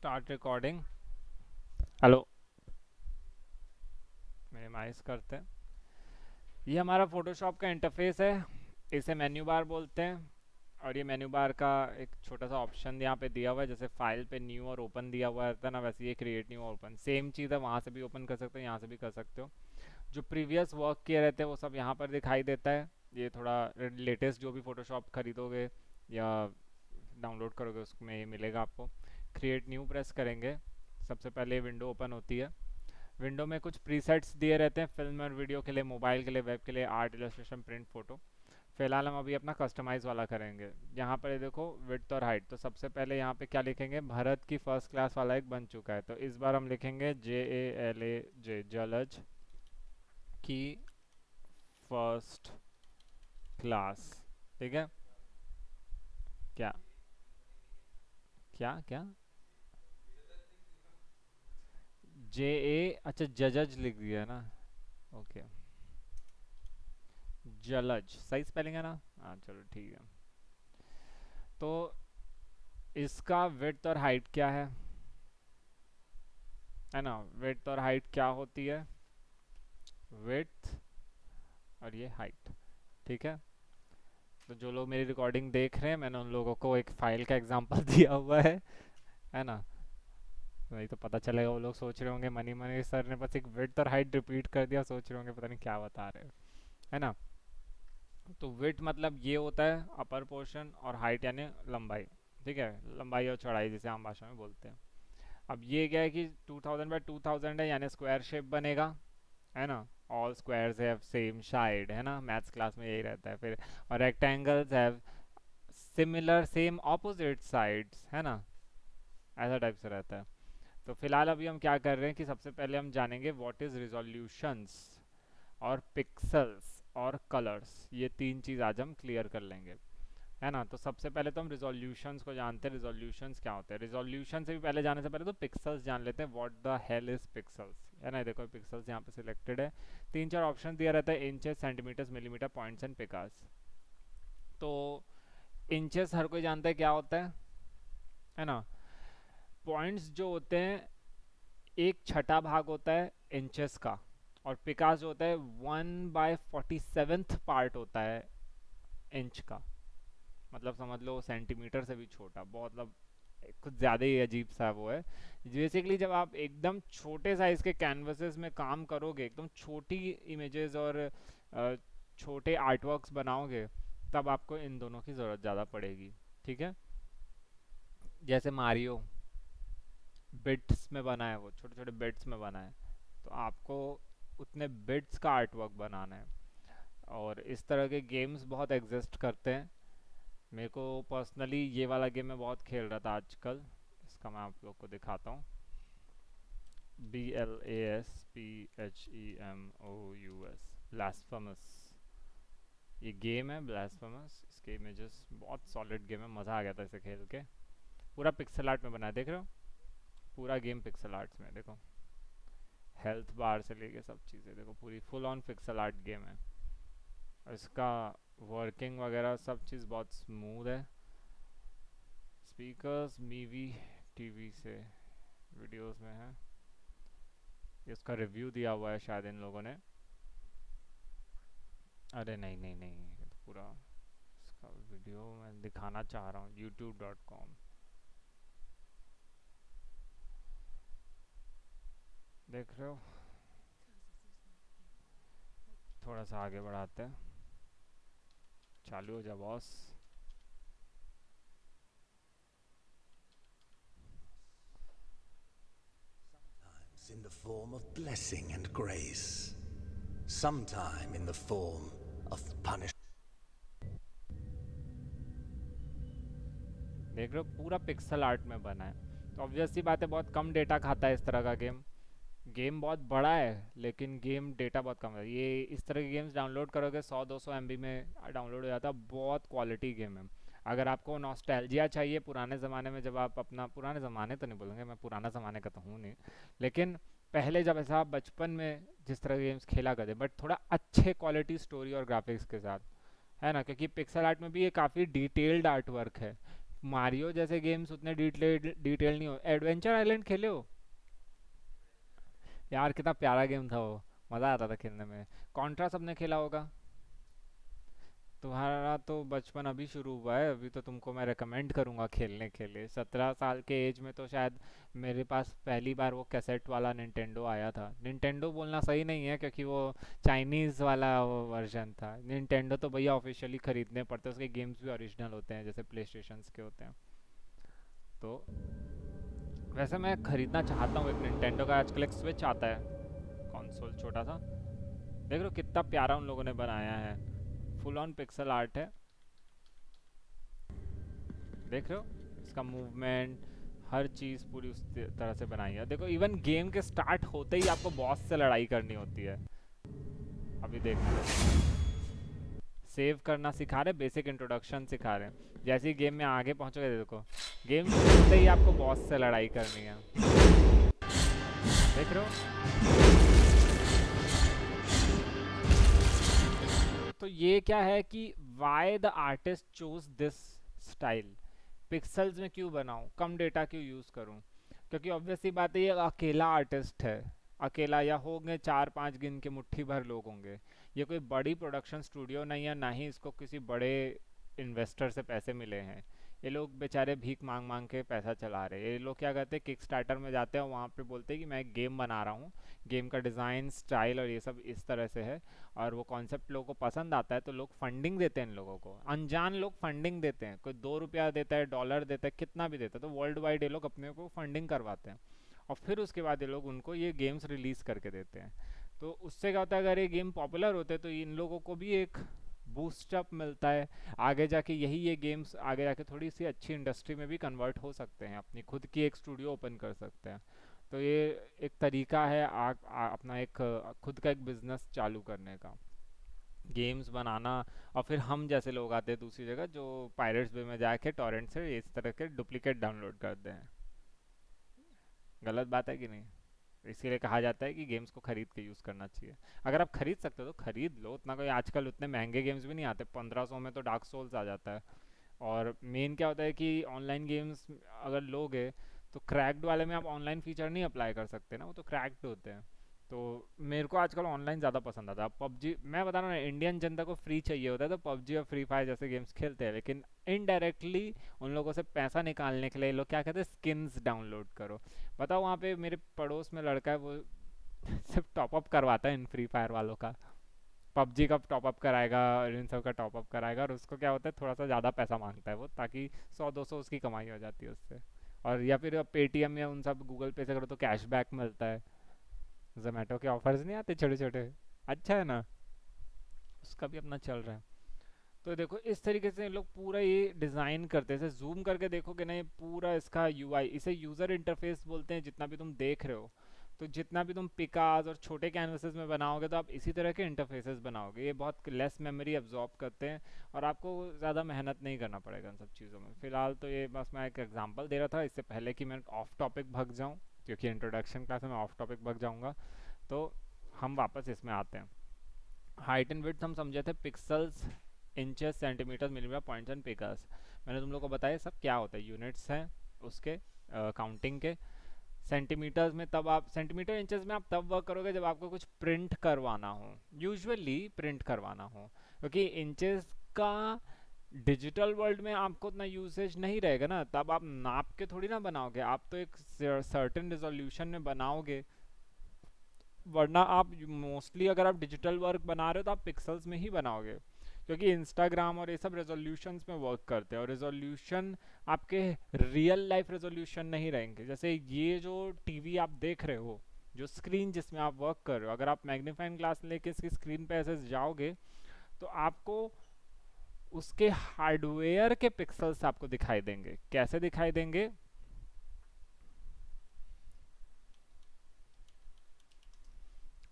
Start recording. Hello. Minimise करते हैं। ये हमारा फोटोशॉप का इंटरफेस है। इसे मेन्यू बार बोलते हैं। और ये मेन्यू बार का एक छोटा सा ऑप्शन यहाँ पे दिया हुआ है, जैसे फाइल पे न्यू और ओपन दिया हुआ रहता है ना, वैसे ये क्रिएट न्यू और ओपन सेम चीज़ है। वहाँ से भी ओपन कर सकते हो, यहाँ से भी कर सकते हो। जो प्रीवियस वर्क किए रहते हैं वो सब यहाँ पर दिखाई देता है। ये थोड़ा लेटेस्ट जो भी फोटोशॉप खरीदोगे या डाउनलोड करोगे उसमें ये मिलेगा आपको। क्रिएट न्यू प्रेस करेंगे, सबसे पहले विंडो ओपन होती है। विंडो में कुछ प्रीसेट्स दिए रहते हैं फिल्म और वीडियो के लिए, मोबाइल के लिए, वेब के लिए, आर्ट, इलस्ट्रेशन, प्रिंट, फोटो। फिलहाल हम अभी अपना कस्टमाइज वाला करेंगे। यहाँ पर ये देखो विड्थ और हाइट, तो सबसे पहले यहाँ पे क्या लिखेंगे, भरत की फर्स्ट क्लास वाला एक बन चुका है, तो इस बार हम लिखेंगे JALAJ, जलज की फर्स्ट क्लास। ठीक है। क्या क्या क्या अच्छा जजज लिख दिया है ना। ओके। जलज सही स्पेलिंग है ना। हाँ चलो ठीक है। तो इसका विड्थ और हाइट क्या है ना। विड्थ और हाइट क्या होती है, विड्थ और ये हाइट। ठीक है। तो जो लोग मेरी रिकॉर्डिंग देख रहे हैं, मैंने उन लोगों को एक फाइल का एग्जांपल दिया हुआ है ना। नहीं तो पता चलेगा, वो लोग सोच रहे होंगे मनी मनी सर ने बस एक विड्थ और हाइट रिपीट कर दिया, सोच रहे होंगे पता नहीं क्या बता रहे हो, है ना। तो विड्थ मतलब ये होता है अपर पोर्शन, और हाइट यानी लंबाई। ठीक है, लंबाई और चौड़ाई जिसे आम भाषा में बोलते हैं। अब ये क्या है कि 2000 बाय 2000 है, यानी स्क्वायर शेप बनेगा, है ना। All squares have same side, है ना, मैथ्स क्लास में यही रहता है फिर। और rectangles have similar same opposite sides, है ना, ऐसा टाइप से रहता है। तो फिलहाल अभी हम क्या कर रहे हैं कि सबसे पहले हम जानेंगे व्हाट इज रिजोल्यूशंस और पिक्सल्स और कलर्स। ये तीन चीज़ आज हम क्लियर कर लेंगे, है ना। तो सबसे पहले तो हम रिजोल्यूशंस को जानते हैं, रिजोल्यूशंस क्या होते हैं। रिजोल्यूशन से भी पहले जाने से पहले तो पिक्सल्स जान लेते हैं, what the hell is pixels, है ना। देखो पिक्सल्स यहाँ पे सिलेक्टेड है, तीन चार ऑप्शन दिया रहता है, inches, centimetres, millimetre, points and picas. तो इंचेस हर कोई जानता है क्या होता है ना। पॉइंट्स जो होते हैं एक छठा भाग होता है इंचेस का, और पिकास जो होता है 1/47th पार्ट होता है इंच का। मतलब समझ लो सेंटीमीटर से भी छोटा, बहुत मतलब कुछ ज़्यादा ही अजीब सा वो है। बेसिकली जब आप एकदम छोटे साइज के कैनवसेस में काम करोगे, एकदम छोटी इमेजेस और छोटे आर्टवर्क्स बनाओगे, तब आपको इन दोनों की ज़रूरत ज़्यादा पड़ेगी। ठीक है। जैसे मारियो बिट्स में बना है, वो छोटे छोटे बिट्स में बना है, तो आपको उतने बिट्स का आर्टवर्क बनाना है। और इस तरह के गेम्स बहुत एग्जिस्ट करते हैं। मेरे को पर्सनली ये वाला गेम मैं बहुत खेल रहा था आजकल। इसका मैं आप लोग को दिखाता हूँ। BLASPHEMOUS, blasphemous. ये गेम है ब्लास्फेमस। इसके इमेजेस बहुत सॉलिड गेम है, मज़ा आ गया था इसे खेल के। पूरा पिक्सल आर्ट में बना है, देख रहे हो, पूरा गेम पिक्सल आर्ट्स में। देखो हेल्थ बार से लेके सब चीज़ें देखो, पूरी full on pixel art game है। और इसका वर्किंग वगैरह सब चीज़ बहुत स्मूथ है। स्पीकर्स मीवी टीवी से वीडियोस में है। इसका रिव्यू दिया हुआ है शायद इन लोगों ने। अरे नहीं नहीं नहीं, ये तो पूरा इसका वीडियो मैं दिखाना चाह रहा हूँ, youtube.com। देख रहे हो, थोड़ा सा आगे बढ़ाते हैं। चालू हो जा boss. In the form of blessing and grace, sometime in the form of punishment. देख रहे हो पूरा पिक्सल आर्ट में बना है, तो ऑब्वियस सी बात है बहुत कम डेटा खाता है इस तरह का गेम। गेम बहुत बड़ा है लेकिन गेम डेटा बहुत कम है। ये इस तरह के गेम्स डाउनलोड करोगे 100-200 MB में डाउनलोड हो जाता है, बहुत क्वालिटी गेम है। अगर आपको नॉस्टैल्जिया चाहिए पुराने ज़माने में, जब आप अपना, पुराने ज़माने तो नहीं बोलूँगे मैं, पुराना ज़माने का तो हूँ नहीं, लेकिन पहले जब ऐसा आप बचपन में जिस तरह के गेम्स खेला करते, बट थोड़ा अच्छे क्वालिटी स्टोरी और ग्राफिक्स के साथ, है ना, क्योंकि पिक्सल आर्ट में भी ये काफ़ी डिटेल्ड आर्ट वर्क है। मारियो जैसे गेम्स उतने डिटेल नहीं हो। एडवेंचर आइलैंड खेले हो? यार कितना प्यारा गेम था वो, मज़ा आता था खेलने में। कॉन्ट्रा सबने खेला होगा। तुम्हारा तो बचपन अभी शुरू हुआ है, अभी तो तुमको मैं रेकमेंड करूँगा खेलने के लिए। 17 साल के एज में तो शायद मेरे पास पहली बार वो कैसेट वाला निंटेंडो आया था। निंटेंडो बोलना सही नहीं है क्योंकि वो चाइनीज़ वाला वो वर्जन था। निंटेंडो तो भैया ऑफिशियली ख़रीदने पड़ते हैं, उसके गेम्स भी ओरिजिनल होते हैं जैसे प्ले स्टेशंस के होते हैं। तो वैसे मैं ख़रीदना चाहता हूँ एक निंटेंडो का। आजकल एक स्विच आता है कंसोल छोटा सा, देख रहे हो कितना प्यारा उन लोगों ने बनाया है। फुल ऑन पिक्सल आर्ट है, देख रहे हो इसका मूवमेंट, हर चीज़ पूरी उस तरह से बनाई है। देखो इवन गेम के स्टार्ट होते ही आपको बॉस से लड़ाई करनी होती है। अभी देखो सेव करना सिखा रहे, बेसिक इंट्रोडक्शन सिखा रहे हैं। जैसे ही गेम में आगे पहुंचोगे देखो गेम शुरू होते ही आपको बॉस से लड़ाई करनी है, देख रहे हो। तो ये क्या है कि why the artist choose this style, pixels में क्यों बनाऊं, कम डेटा क्यों यूज़ करूं? क्योंकि ऑब्वियसली बात है ये अकेला आर्टिस्ट है, अकेला, या होंगे चार पांच गिन के मुट्ठी भर लोग होंगे। ये कोई बड़ी प्रोडक्शन स्टूडियो नहीं है, ना ही इसको किसी बड़े इन्वेस्टर से पैसे मिले हैं। ये लोग बेचारे भीख मांग मांग के पैसा चला रहे हैं। ये लोग क्या करते हैं, किक स्टार्टर में जाते हैं, वहाँ पे बोलते हैं कि मैं एक गेम बना रहा हूँ, गेम का डिज़ाइन स्टाइल और ये सब इस तरह से है, और वो कॉन्सेप्ट लोगों को पसंद आता है तो लोग फंडिंग देते हैं इन लोगों को। अनजान लोग फंडिंग देते हैं, कोई 2 रुपया देता है, डॉलर देता है, कितना भी देता है, तो वर्ल्ड वाइड ये लोग अपने को फंडिंग करवाते हैं। और फिर उसके बाद ये लोग उनको ये गेम्स रिलीज़ करके देते हैं। तो उससे क्या होता है, अगर ये गेम पॉपुलर होते हैं तो इन लोगों को भी एक बूस्टअप मिलता है। आगे जाके यही ये गेम्स आगे जाके थोड़ी सी अच्छी इंडस्ट्री में भी कन्वर्ट हो सकते हैं, अपनी खुद की एक स्टूडियो ओपन कर सकते हैं। तो ये एक तरीका है अपना एक खुद का एक बिजनेस चालू करने का, गेम्स बनाना। और फिर हम जैसे लोग आते हैं दूसरी जगह जो पायरेट्स वे में जाके टॉरेंट से इस तरह के डुप्लीकेट डाउनलोड करते हैं। गलत बात है कि नहीं? इसीलिए कहा जाता है कि गेम्स को खरीद के यूज़ करना चाहिए। अगर आप खरीद सकते हो तो खरीद लो, उतना कोई आजकल उतने महंगे गेम्स भी नहीं आते, 1500 में तो डार्क सोल्स आ जाता है। और मेन क्या होता है कि ऑनलाइन गेम्स अगर लोगे तो क्रैक्ड वाले में आप ऑनलाइन फीचर नहीं अप्लाई कर सकते ना, वो तो क्रैक्ड होते हैं। तो मेरे को आजकल ऑनलाइन ज़्यादा पसंद आता है। पबजी, मैं बता रहा हूँ ना, इंडियन जनता को फ्री चाहिए होता है तो पबजी और फ्री फायर जैसे गेम्स खेलते हैं, लेकिन इनडायरेक्टली उन लोगों से पैसा निकालने के लिए लोग क्या कहते हैं, स्किन्स डाउनलोड करो। बताओ, वहाँ पे मेरे पड़ोस में लड़का है, वो सिर्फ टॉपअप करवाता है इन फ्री फायर वालों का, पबजी का टॉपअप कराएगा और इन सब का टॉपअप कराएगा, और उसको क्या होता है थोड़ा सा ज़्यादा पैसा मांगता है वो, ताकि 100-200 उसकी कमाई हो जाती है उससे। और या फिर पेटीएम या उन सब गूगल पे से करो तो कैशबैक मिलता है। जोमेटो के ऑफर्स नहीं आते छोटे छोटे, अच्छा है ना, उसका भी अपना चल रहा है। तो देखो इस तरीके से लोग पूरा ये डिज़ाइन करते हैं। जैसे जूम करके देखोगे ना, ये पूरा इसका यूआई, इसे यूज़र इंटरफेस बोलते हैं। जितना भी तुम देख रहे हो, तो जितना भी तुम पिकास और छोटे कैनवसेस में बनाओगे तो आप इसी तरह के इंटरफेसेस बनाओगे। ये बहुत लेस मेमोरी एब्जॉर्ब करते हैं और आपको ज़्यादा मेहनत नहीं करना पड़ेगा इन सब चीज़ों में। फ़िलहाल तो ये बस मैं एक एग्जांपल दे रहा था, इससे पहले कि मैं ऑफ टॉपिक भग जाऊँ, क्योंकि इंट्रोडक्शन क्लास में मैं ऑफ टॉपिक भग जाऊँगा। तो हम वापस इसमें आते हैं। हाइट एंड विड्थ हम समझे थे, pixels, inches, centimetre, millimetre, points and pickers. मैंने तुम लोग को बताया सब क्या होता है, यूनिट्स हैं उसके काउंटिंग के। सेंटीमीटर्स में तब आप, सेंटीमीटर इंचेस में आप तब वर्क करोगे जब आपको कुछ प्रिंट करवाना हो, यूजुअली प्रिंट करवाना हो, क्योंकि इंचेस का डिजिटल वर्ल्ड में आपको उतना यूसेज नहीं रहेगा ना, तब आप नाप के थोड़ी ना बनाओगे, आप तो एक सर्टेन रिजोल्यूशन में बनाओगे। वरना आप मोस्टली अगर आप डिजिटल वर्क बना रहे हो तो आप पिक्सल्स में ही बनाओगे, क्योंकि इंस्टाग्राम और ये सब रेजोल्यूशंस में वर्क करते हैं, और रेजोल्यूशन आपके रियल लाइफ रेजोल्यूशन नहीं रहेंगे। जैसे ये जो टीवी आप देख रहे हो, जो स्क्रीन जिसमें आप वर्क कर रहे हो, अगर आप मैग्नीफाइंग ग्लास लेके इसकी स्क्रीन पे ऐसे जाओगे तो आपको उसके हार्डवेयर के पिक्सल्स आपको दिखाई देंगे। कैसे दिखाई देंगे?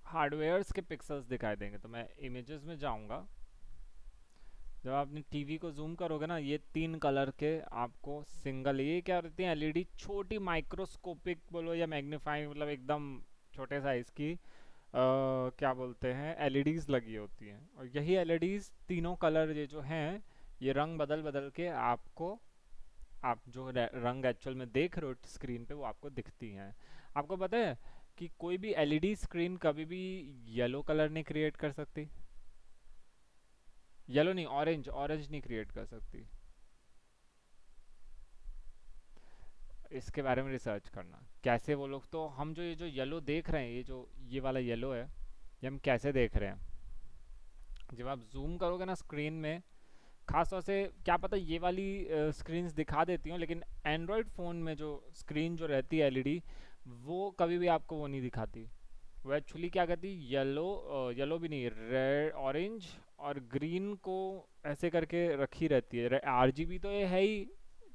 हार्डवेयर्स के पिक्सल्स दिखाई देंगे। तो मैं इमेजेस में जाऊंगा, जब आप अपनी टीवी को जूम करोगे ना, ये 3 कलर के आपको सिंगल, ये क्या रहती है, एलईडी, छोटी माइक्रोस्कोपिक बोलो या मैग्नीफाइंग, मतलब एकदम छोटे साइज की क्या बोलते हैं, एलईडीज लगी होती हैं। और यही एलईडीज तीनों कलर ये जो हैं, ये रंग बदल बदल के आपको आप जो रंग एक्चुअल में देख रहे हो स्क्रीन पे वो आपको दिखती हैं। आपको पता है कि कोई भी एलईडी स्क्रीन कभी भी येलो कलर नहीं क्रिएट कर सकती। येलो नहीं, ऑरेंज, ऑरेंज नहीं क्रिएट कर सकती। इसके बारे में रिसर्च करना कैसे वो लोग, तो हम जो ये जो येलो देख रहे हैं, ये जो ये वाला येलो है, ये हम कैसे देख रहे हैं। जब आप जूम करोगे ना स्क्रीन में, खास तौर से क्या पता ये वाली स्क्रीन्स दिखा देती हूँ, लेकिन एंड्रॉयड फ़ोन में जो स्क्रीन जो रहती है एलईडी, वो कभी भी आपको वो नहीं दिखाती। वो एक्चुअली क्या करती है, येलो, येलो भी नहीं, रेड, ऑरेंज और ग्रीन को ऐसे करके रखी रहती है। आरजीबी तो ये है ही,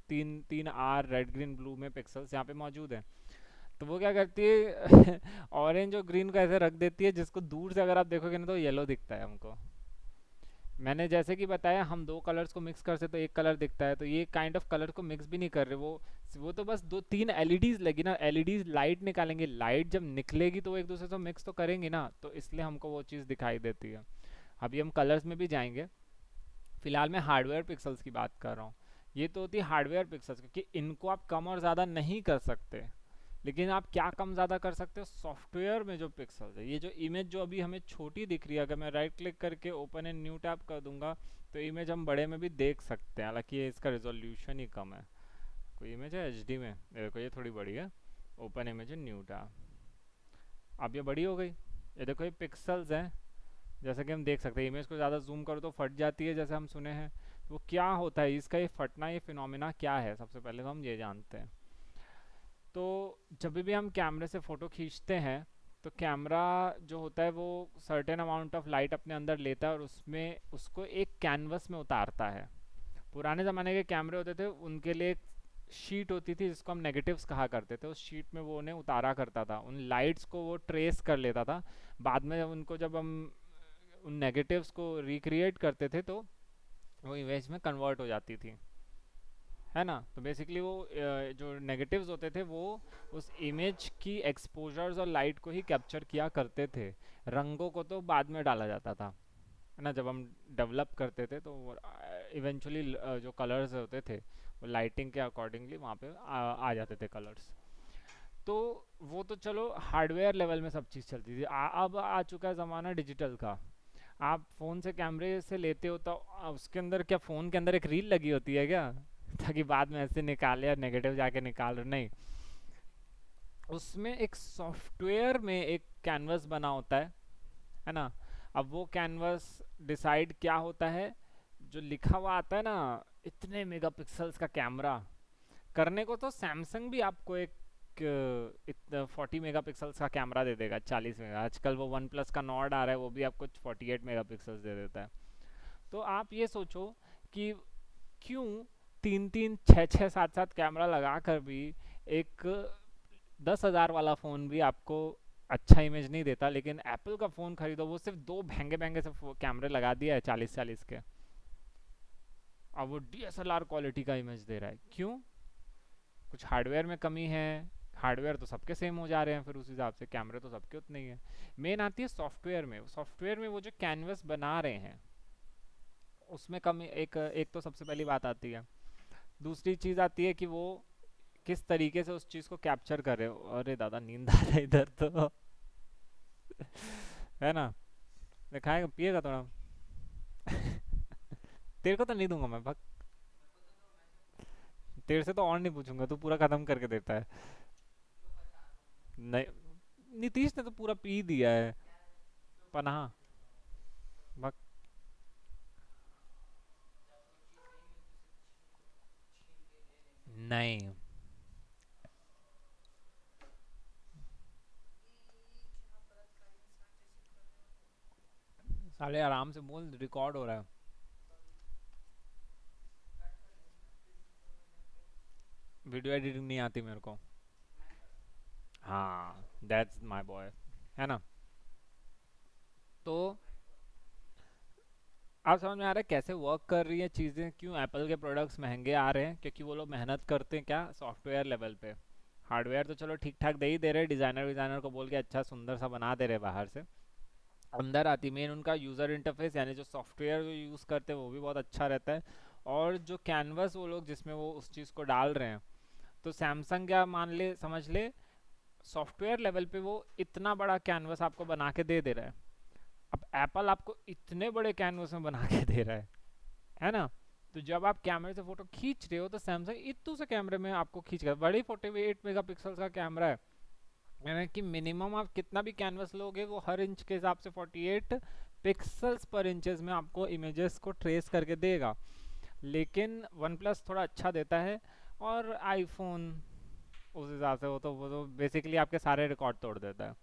तीन तीन आर, रेड ग्रीन ब्लू में पिक्सल्स यहाँ पे मौजूद हैं। तो वो क्या करती है ऑरेंज और ग्रीन को ऐसे रख देती है, जिसको दूर से अगर आप देखोगे ना तो येलो दिखता है हमको। मैंने जैसे कि बताया, हम दो कलर्स को मिक्स करते तो एक कलर दिखता है, तो ये काइंड ऑफ कलर को मिक्स भी नहीं कर रहे वो तो बस दो तीन एलईडीज लगी ना, एलईडीज लाइट निकालेंगे, लाइट जब निकलेगी तो वो एक दूसरे से मिक्स तो करेंगे ना, तो इसलिए हमको वो चीज़ दिखाई देती है। अभी हम कलर्स में भी जाएंगे, फिलहाल मैं हार्डवेयर पिक्सल्स की बात कर रहा हूँ। ये तो होती है हार्डवेयर पिक्सल्स, क्योंकि इनको आप कम और ज़्यादा नहीं कर सकते। लेकिन आप क्या कम ज़्यादा कर सकते हो, सॉफ्टवेयर में जो पिक्सल्स है, ये जो इमेज जो अभी हमें छोटी दिख रही है, अगर मैं राइट क्लिक करके ओपन एंड न्यू टैब कर दूंगा तो इमेज हम बड़े में भी देख सकते हैं, हालांकि ये इसका रिजोल्यूशन ही कम है। कोई इमेज है एचडी में, देखो ये थोड़ी बड़ी है। ओपन इमेज न्यू टैब, अब ये बड़ी हो गई। ये देखो ये पिक्सल्स हैं, जैसा कि हम देख सकते हैं। इमेज को ज़्यादा जूम करो तो फट जाती है, जैसे हम सुने हैं। तो वो क्या होता है इसका, ये फटना, ये फिनोमिना क्या है, सबसे पहले तो हम ये जानते हैं। तो जब भी हम कैमरे से फ़ोटो खींचते हैं, तो कैमरा जो होता है वो सर्टेन अमाउंट ऑफ लाइट अपने अंदर लेता है और उसमें उसको एक कैनवस में उतारता है। पुराने ज़माने के कैमरे होते थे, उनके लिए एक शीट होती थी जिसको हम नेगेटिव्स कहा करते थे, उस शीट में वो उन्हें उतारा करता था, उन लाइट्स को वो ट्रेस कर लेता था। बाद में उनको जब हम उन नेगेटिव्स को रिक्रिएट करते थे तो वो इमेज में कन्वर्ट हो जाती थी, है ना। तो बेसिकली वो जो नेगेटिव्स होते थे वो उस इमेज की एक्सपोजर्स और लाइट को ही कैप्चर किया करते थे। रंगों को तो बाद में डाला जाता था, है ना, जब हम डेवलप करते थे तो इवेंचुअली जो कलर्स होते थे वो लाइटिंग के अकॉर्डिंगली वहाँ पे आ जाते थे कलर्स। तो वो तो चलो हार्डवेयर लेवल में सब चीज़ चलती थी। अब आ चुका है ज़माना डिजिटल का। आप फ़ोन से कैमरे से लेते हो तो उसके अंदर क्या, फ़ोन के अंदर एक रील लगी होती है क्या ताकि बाद में ऐसे निकाले और नेगेटिव जाके निकाल रहे, नहीं। उसमें एक सॉफ्टवेयर में एक कैनवस बना होता है ना। अब वो कैनवस डिसाइड क्या होता है, जो लिखा हुआ आता है ना, इतने मेगापिक्सल्स का कैमरा। करने को तो सैमसंग भी आपको एक 40 मेगापिक्सल्स का कैमरा दे देगा, 40 मेगा। आजकल वो वन प्लस का नॉर्ड आ रहा है, वो भी आपको 48 मेगापिक्सल्स दे देता है। तो आप ये सोचो कि क्यों तीन तीन छः छः सात सात कैमरा लगा कर भी एक 10,000 वाला फ़ोन भी आपको अच्छा इमेज नहीं देता, लेकिन एप्पल का फ़ोन खरीदो वो सिर्फ दो महंगे महंगे से कैमरे लगा दिया है 40-40 के, और वो डीएसएलआर क्वालिटी का इमेज दे रहा है। क्यों? कुछ हार्डवेयर में कमी है। हार्डवेयर तो सबके सेम हो जा रहे हैं, फिर उस हिसाब से कैमरे तो सबके उतने ही हैं। मेन आती है सॉफ्टवेयर में। सॉफ्टवेयर में वो जो कैनवस बना रहे हैं उसमें कमी, एक तो सबसे पहली बात आती है। दूसरी चीज़ आती है कि वो किस तरीके से उस चीज़ को कैप्चर कर रहे हो। अरे दादा नींद आ रहा है इधर तो है ना। खाएगा पिएगा थोड़ा तेरे को तो नहीं दूंगा मैं, भग। तेरे से तो और नहीं पूछूंगा, तू पूरा खत्म करके देता है। नहीं, नीतीश ने तो पूरा पी दिया है। पनाह, भग। नहीं, साले आराम से बोल, रिकॉर्ड हो रहा है। वीडियो एडिटिंग नहीं आती मेरे को। हाँ, दैट्स माय बॉय, है ना। तो आप समझ में आ रहा है कैसे वर्क कर रही है चीज़ें, क्यों एप्पल के प्रोडक्ट्स महंगे आ रहे हैं, क्योंकि वो लोग मेहनत करते हैं क्या, सॉफ्टवेयर लेवल पे। हार्डवेयर तो चलो ठीक ठाक दे ही दे रहे, डिज़ाइनर विज़ाइनर को बोल के अच्छा सुंदर सा बना दे रहे बाहर से। अंदर आती मेन उनका यूज़र इंटरफेस, यानी जो सॉफ्टवेयर जो यूज़ करते हैं वो भी बहुत अच्छा रहता है। और जो कैनवस वो लोग जिसमें वो उस चीज़ को डाल रहे हैं, तो सैमसंग क्या मान ले समझ ले सॉफ्टवेयर लेवल पे वो इतना बड़ा कैनवस आपको बना के दे दे रहा है। अब एप्पल आपको इतने बड़े कैनवस में बना के दे रहा है ना। तो जब आप कैमरे से फोटो खींच रहे हो तो सैमसंग इतू से कैमरे में आपको खींच कर, बड़ी 48 मेगापिक्सल का कैमरा है, यानी कि मिनिमम आप कितना भी कैनवस लोगे वो हर इंच के हिसाब से 48 पिक्सल्स पर इंचेस में आपको इमेजेस को ट्रेस करके देगा। लेकिन वन प्लस थोड़ा अच्छा देता है, और आईफोन उस हिसाब से वो तो बेसिकली आपके सारे रिकॉर्ड तोड़ देता है।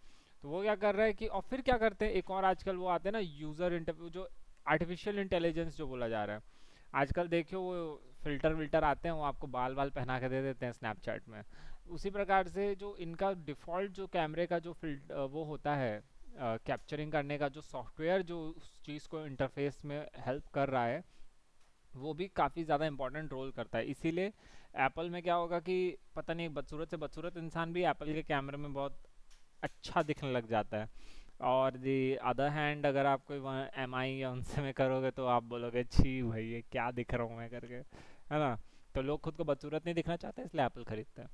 तो वो क्या कर रहा है कि, और फिर क्या करते हैं, एक और आजकल वो आते हैं ना यूज़र इंटरव्यू, जो आर्टिफिशियल इंटेलिजेंस जो बोला जा रहा है आजकल, देखियो वो फिल्टर विल्टर आते हैं, वो आपको बाल बाल पहना के दे देते हैं स्नैपचैट में। उसी प्रकार से जो इनका डिफ़ॉल्ट जो कैमरे का जो वो होता है कैप्चरिंग करने का जो सॉफ्टवेयर जो उस चीज़ को इंटरफेस में हेल्प कर रहा है, वो भी काफ़ी ज़्यादा इंपॉर्टेंट रोल करता है। इसीलिए एप्पल में क्या होगा कि पता नहीं बदसूरत से बदसूरत इंसान भी एप्पल के कैमरे में बहुत अच्छा दिखने लग जाता है। और दी अदर हैंड अगर आप कोई वहाँ एम आई या उनसे में करोगे तो आप बोलोगे छी भाई ये क्या दिख रहा हूँ मैं करके, है ना। तो लोग खुद को बदसूरत नहीं दिखना चाहते, इसलिए एप्पल खरीदते हैं।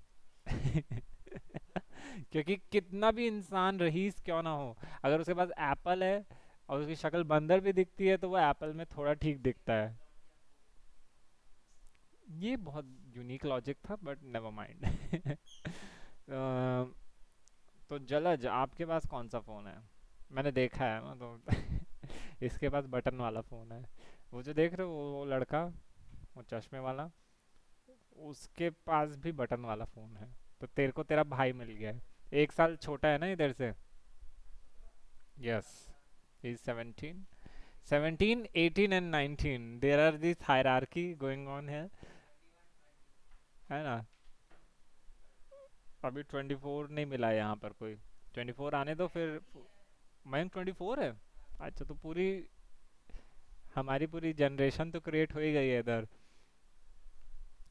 क्योंकि कितना भी इंसान रईस क्यों ना हो, अगर उसके पास एप्पल है और उसकी शक्ल बंदर भी दिखती है तो वो एप्पल में थोड़ा ठीक दिखता है। ये बहुत यूनिक लॉजिक था बट नेवर माइंड। तो जलज आपके पास कौन सा फ़ोन है? मैंने देखा है ना तो। इसके पास बटन वाला फ़ोन है। वो जो देख रहे हो वो लड़का, वो चश्मे वाला, उसके पास भी बटन वाला फ़ोन है। तो तेरे को तेरा भाई मिल गया है, 1 साल छोटा है ना इधर से। Yes, he is 17, 17, 18 and 19, there are this hierarchy going on है ना। अभी 24 नहीं मिला है यहाँ पर कोई, 24 आने दो फिर। मयंक 24 है? अच्छा, तो पूरी हमारी पूरी जनरेशन तो क्रिएट हो ही गई है इधर,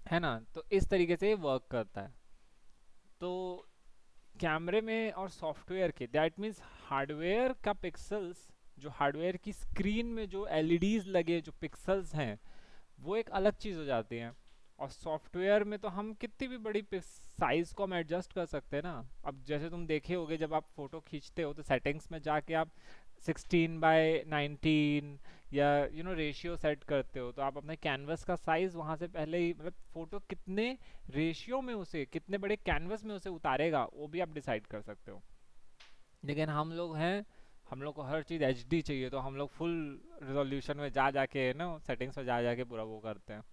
है ना। तो इस तरीके से ये वर्क करता है। तो कैमरे में और सॉफ्टवेयर के, दैट मीन्स हार्डवेयर का पिक्सल्स, जो हार्डवेयर की स्क्रीन में जो एलईडीज लगे जो पिक्सल्स हैं, वो एक अलग चीज़ हो जाती है। और सॉफ्टवेयर में तो हम कितनी भी बड़ी साइज को हम एडजस्ट कर सकते हैं ना। अब जैसे तुम देखे होगे जब आप फोटो खींचते हो तो सेटिंग्स में जाके आप 16:19 या रेशियो सेट करते हो, तो आप अपने कैनवस का साइज वहाँ से पहले ही, मतलब फोटो कितने रेशियो में उसे, कितने बड़े कैनवस में उसे उतारेगा वो भी आप डिसाइड कर सकते हो। लेकिन हम लोग हैं, हम लोग को हर चीज़ एचडी चाहिए, तो हम लोग फुल रिजोल्यूशन में जा जाके ना सेटिंग्स में जा जाके पूरा वो करते हैं।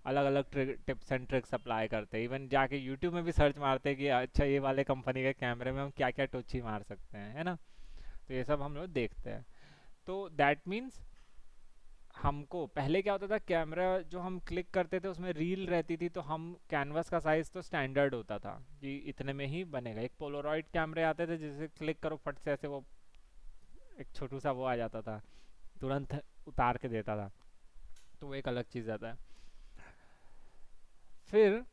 अलग अलग टिप्स एंड ट्रिक्स अप्लाई करते हैं, इवन जाके यूट्यूब में भी सर्च मारते हैं कि अच्छा ये वाले कंपनी के कैमरे में हम क्या क्या टोची मार सकते हैं, है ना। तो ये सब हम लोग देखते हैं। तो दैट मीन्स हमको पहले क्या होता था, कैमरा जो हम क्लिक करते थे उसमें रील रहती थी, तो हम कैनवस का साइज तो स्टैंडर्ड होता था कि इतने में ही बनेगा। एक पोलोरॉइड कैमरे आते थे जिसे क्लिक करो फट से ऐसे वो एक छोटू सा वो आ जाता था, तुरंत उतार के देता था। तो वो एक अलग चीज़ आता है। फिर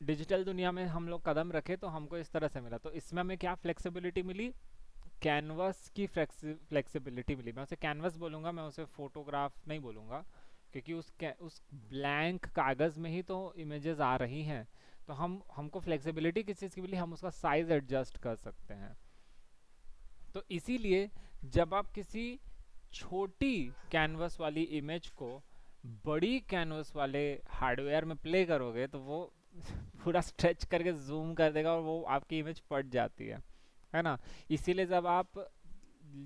डिजिटल दुनिया में हम लोग कदम रखे तो हमको इस तरह से मिला, तो इसमें हमें क्या फ्लेक्सिबिलिटी मिली, कैनवस की फ्लेक्सिबिलिटी मिली। मैं उसे कैनवस बोलूँगा, मैं उसे फोटोग्राफ नहीं बोलूँगा, क्योंकि उस ब्लैंक कागज़ में ही तो इमेजेस आ रही हैं। तो हमको फ्लेक्सिबिलिटी किस चीज़ की मिली, हम उसका साइज़ एडजस्ट कर सकते हैं। तो इसीलिए जब आप किसी छोटी कैनवस वाली इमेज को बड़ी कैनवस वाले हार्डवेयर में प्ले करोगे तो वो पूरा स्ट्रेच करके जूम कर देगा और वो आपकी इमेज फट जाती है ना। इसीलिए जब आप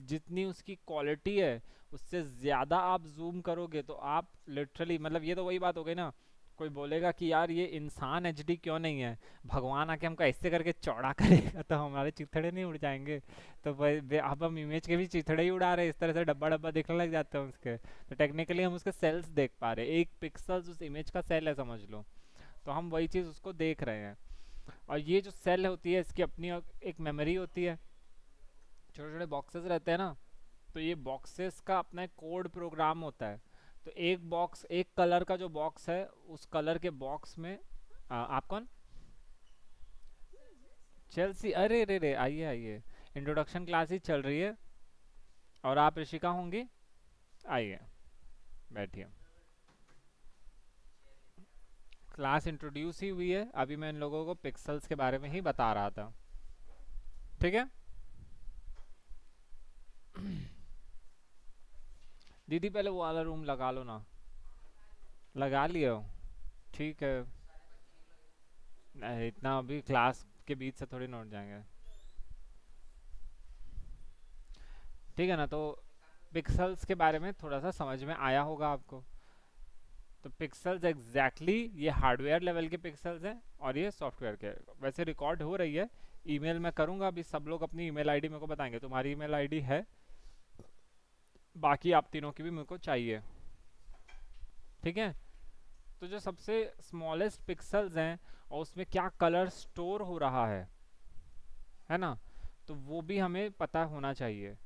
जितनी उसकी क्वालिटी है उससे ज़्यादा आप जूम करोगे तो आप लिटरली, मतलब ये तो वही बात हो गई ना, कोई बोलेगा कि यार ये इंसान एचडी क्यों नहीं है, भगवान आके हमको ऐसे करके चौड़ा करेगा तो हमारे चिथड़े नहीं उड़ जाएंगे। तो अब हम इमेज के भी चिथड़े ही उड़ा रहे हैं, इस तरह से डब्बा डब्बा दिखने लग जाते हैं उसके। तो टेक्निकली हम उसके सेल्स देख पा रहे हैं, एक पिक्सल उस इमेज का सेल है समझ लो। तो हम वही चीज़ उसको देख रहे हैं। और ये जो सेल होती है इसकी अपनी एक मेमोरी होती है, छोटे छोटे बॉक्सेस रहते हैं ना। तो ये बॉक्सेस का अपना एक कोड प्रोग्राम होता है। तो एक बॉक्स, एक कलर का जो बॉक्स है उस कलर के बॉक्स में आप कौन? चेल्सी, अरे रे रे, आइए आइए, इंट्रोडक्शन क्लास ही चल रही है। और आप ऋषिका होंगी, आइए बैठिए। क्लास इंट्रोड्यूस ही हुई है, अभी मैं इन लोगों को पिक्सल्स के बारे में ही बता रहा था। ठीक है। दीदी पहले वो वाला रूम लगा लो ना। लगा लियो। ठीक है। नहीं, इतना अभी क्लास के बीच से थोड़ी नोट जाएंगे। ठीक है ना, तो पिक्सल्स के बारे में थोड़ा सा समझ में आया होगा आपको। तो पिक्सल्स एग्जैक्टली ये हार्डवेयर लेवल के पिक्सल्स हैं और ये सॉफ्टवेयर के। वैसे रिकॉर्ड हो रही है, ईमेल मैं करूंगा अभी, सब लोग अपनी ईमेल आईडी मेरे को बताएंगे। तुम्हारी ईमेल आईडी है, बाकी आप तीनों की भी मेरे को चाहिए। ठीक है। तो जो सबसे स्मॉलेस्ट पिक्सल्स हैं और उसमें क्या कलर स्टोर हो रहा है ना, तो वो भी हमें पता होना चाहिए,